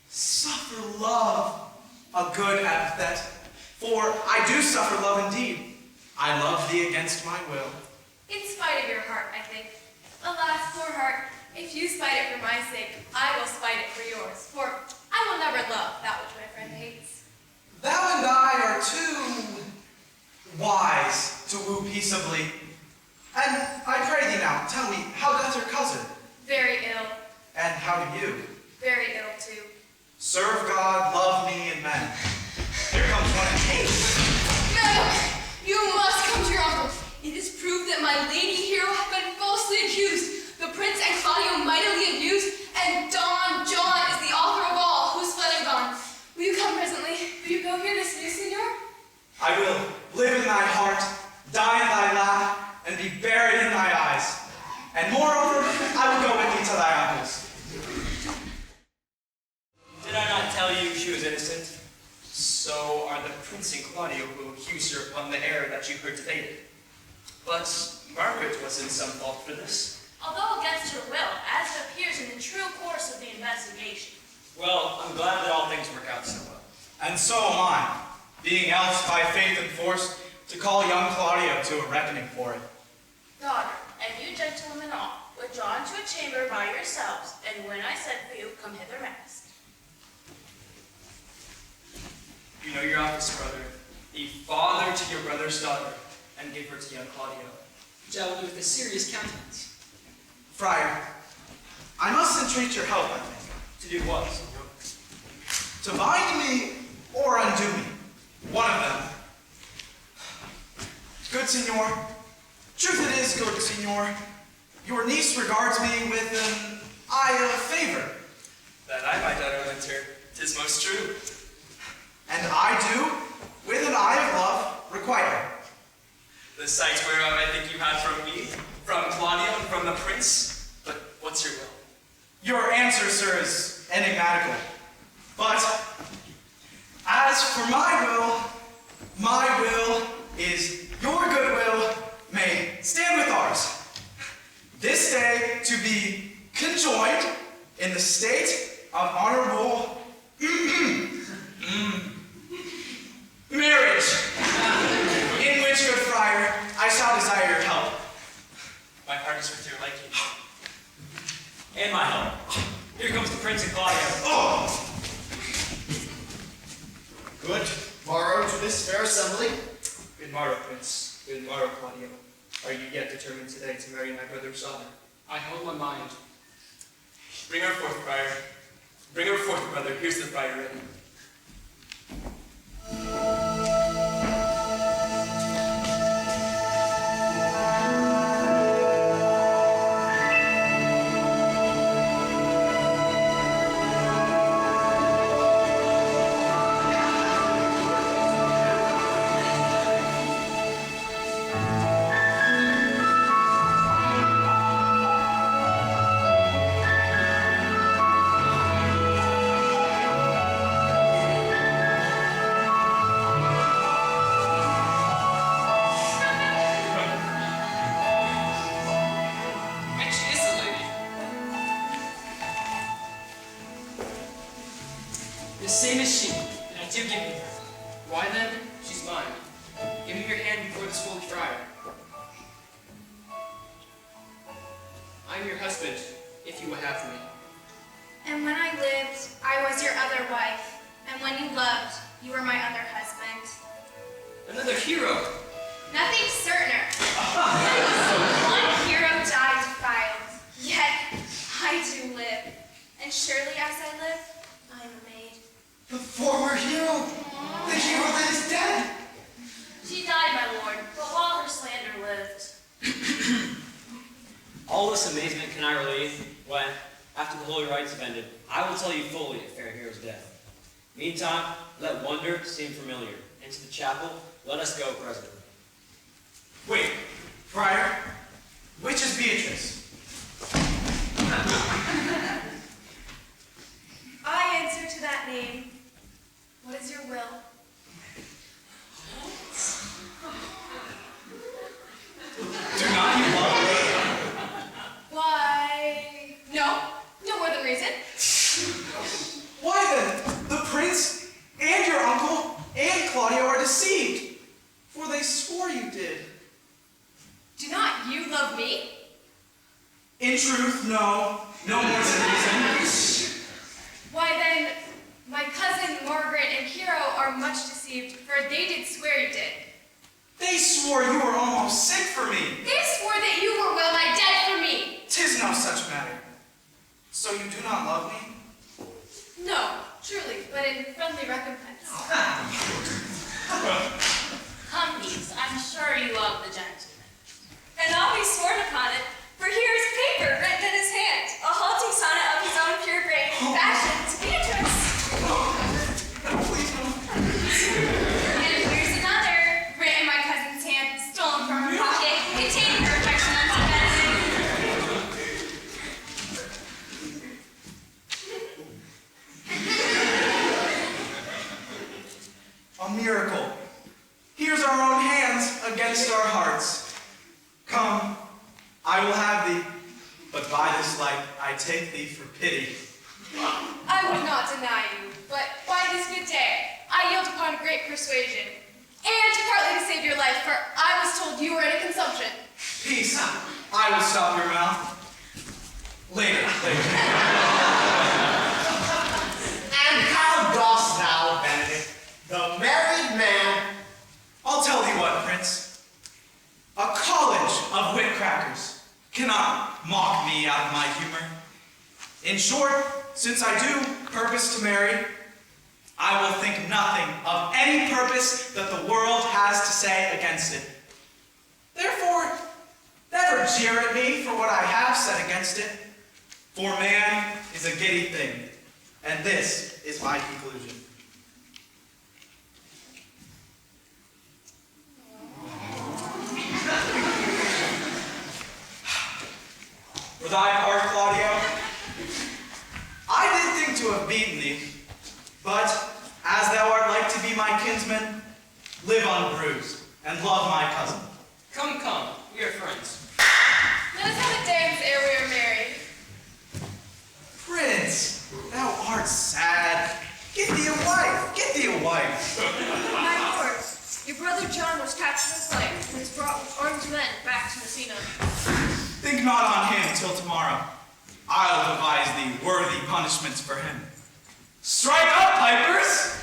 F: Suffer love, a good epithet, for I do suffer love indeed. I love thee against my will.
D: In spite of your heart, I think. Alas, poor heart, if you spite it for my sake, I will spite it for yours, for I will never love that which my friend hates.
F: Thou and I are too wise to woo peaceably. And I pray thee now, tell me, how doth your cousin?
D: Very ill.
F: And how do you?
D: Very ill, too.
F: Serve God, love me, and men. Here comes one in haste.
D: Madam, you must come to your uncle. It is proved that my lady hero hath been falsely accused, the prince and Claudio mightily abused, and Don John is the author of all, who's fled and gone. Will you come presently? Will you go hear this news, senor?
F: I will live in thy heart, die in thy lap, and be buried in thy eyes. And moreover, I will go with thee to thy uncle's.
A: Did I not tell you she was innocent? So are the prince and Claudio who accused her upon the error that you heard debated. But Margaret was in some fault for this.
B: Although against her will, as it appears in the true course of the investigation.
A: Well, I'm glad that all things work out so well.
F: And so am I, being else by faith enforced to call young Claudio to a reckoning for it.
B: Daughter, and you gentlemen all, withdraw into a chamber by yourselves, and when I send for you, come hither masked.
A: You know your office, brother. Be father to your brother's daughter, and give her to young Claudio.
G: Which I will do with a serious countenance.
F: Friar, I must entreat your help, I think.
A: To do what, senor?
F: To bind me or undo me. One of them. Good senor, truth it is, good senor, your niece regards me with an eye of favor.
A: That I, my daughter Winter, 'tis most true.
F: And I do, with an eye of love, requite her.
A: The sight whereof I think you had from me, from Claudio, and from the prince. But what's your will?
F: Your answer, sir, is enigmatical. But as for my will is your good will may stand with ours. This day to be conjoined in the state of honorable marriage, in which, good friar, I shall desire your help.
A: My heart is with your liking. And my help. Here comes the prince and Claudio.
F: Oh!
E: Good morrow to this fair assembly.
A: Good morrow, prince. Good morrow, Claudio. Are you yet determined today to marry my brother's daughter?
G: I hold my mind.
A: Bring her forth, friar. Bring her forth, brother. Here's the friar ready.
G: Same as she, and I do give me her. Why then? She's mine. Give me your hand before this holy friar. I am your husband, if you will have me.
C: And when I lived, I was your other wife. And when you loved, you were my other husband.
G: Another hero.
C: Nothing certainer. One hero died defiled, yet I do live. And surely as I live, I am a maid.
E: The former hero! The hero that is dead!
B: She died, my lord, but while her slander lived.
H: All this amazement can I relieve when, after the holy rites have ended, I will tell you fully a fair hero's death. Meantime, let wonder seem familiar. Into the chapel, let us go presently.
F: Wait, Friar, which is Beatrice?
D: I answer to that name. What is your will?
F: Do not you love me?
D: Why, no. No more than reason.
F: Why then, the prince and your uncle and Claudio are deceived, for they swore you did.
D: Do not you love me?
F: In truth, no. No more than reason.
D: Why then, my cousin Margaret and Hero are much deceived, for they did swear you did.
F: They swore you were almost sick for me.
D: They swore that you were well nigh dead for me.
F: 'Tis no such matter. So you do not love me?
D: No, truly, but in friendly recompense.
B: Come, niece, I'm sure you love the gentleman.
D: And I'll be sworn upon it, for here is paper written in his hand, a halting sonnet of his own pure grain, fashioned to Beatrice.
C: And here's another, written in my cousin's hand, stolen from her pocket, containing her affection unto Benedict.
F: A miracle. Here's our own hands against our hearts. Come, I will have thee, but by this light I take thee for pity.
D: I would not deny you, but by this good day, I yield upon great persuasion. And partly to save your life, for I was told you were in a consumption.
F: Peace. I will stop your mouth. Later.
E: And how dost thou, Benedict, the married man?
F: I'll tell thee what, Prince. A college of wit crackers cannot mock me out of my humor. In short, since I do purpose to marry, I will think nothing of any purpose that the world has to say against it. Therefore, never jeer at me for what I have said against it. For man is a giddy thing, and this is my conclusion. For thy part, Claudio, I did think to have beaten thee, but as thou art like to be my kinsman, live unbruised and love my cousin.
G: Come, come, we are friends.
D: Let us have a dance ere we are married.
F: Prince, thou art sad. Get thee a wife. Get thee a wife.
B: My lord, your brother John was captured as slave and is brought with armed men back to Messina.
F: Think not on him till tomorrow. I'll devise thee worthy punishments for him. Strike up, pipers!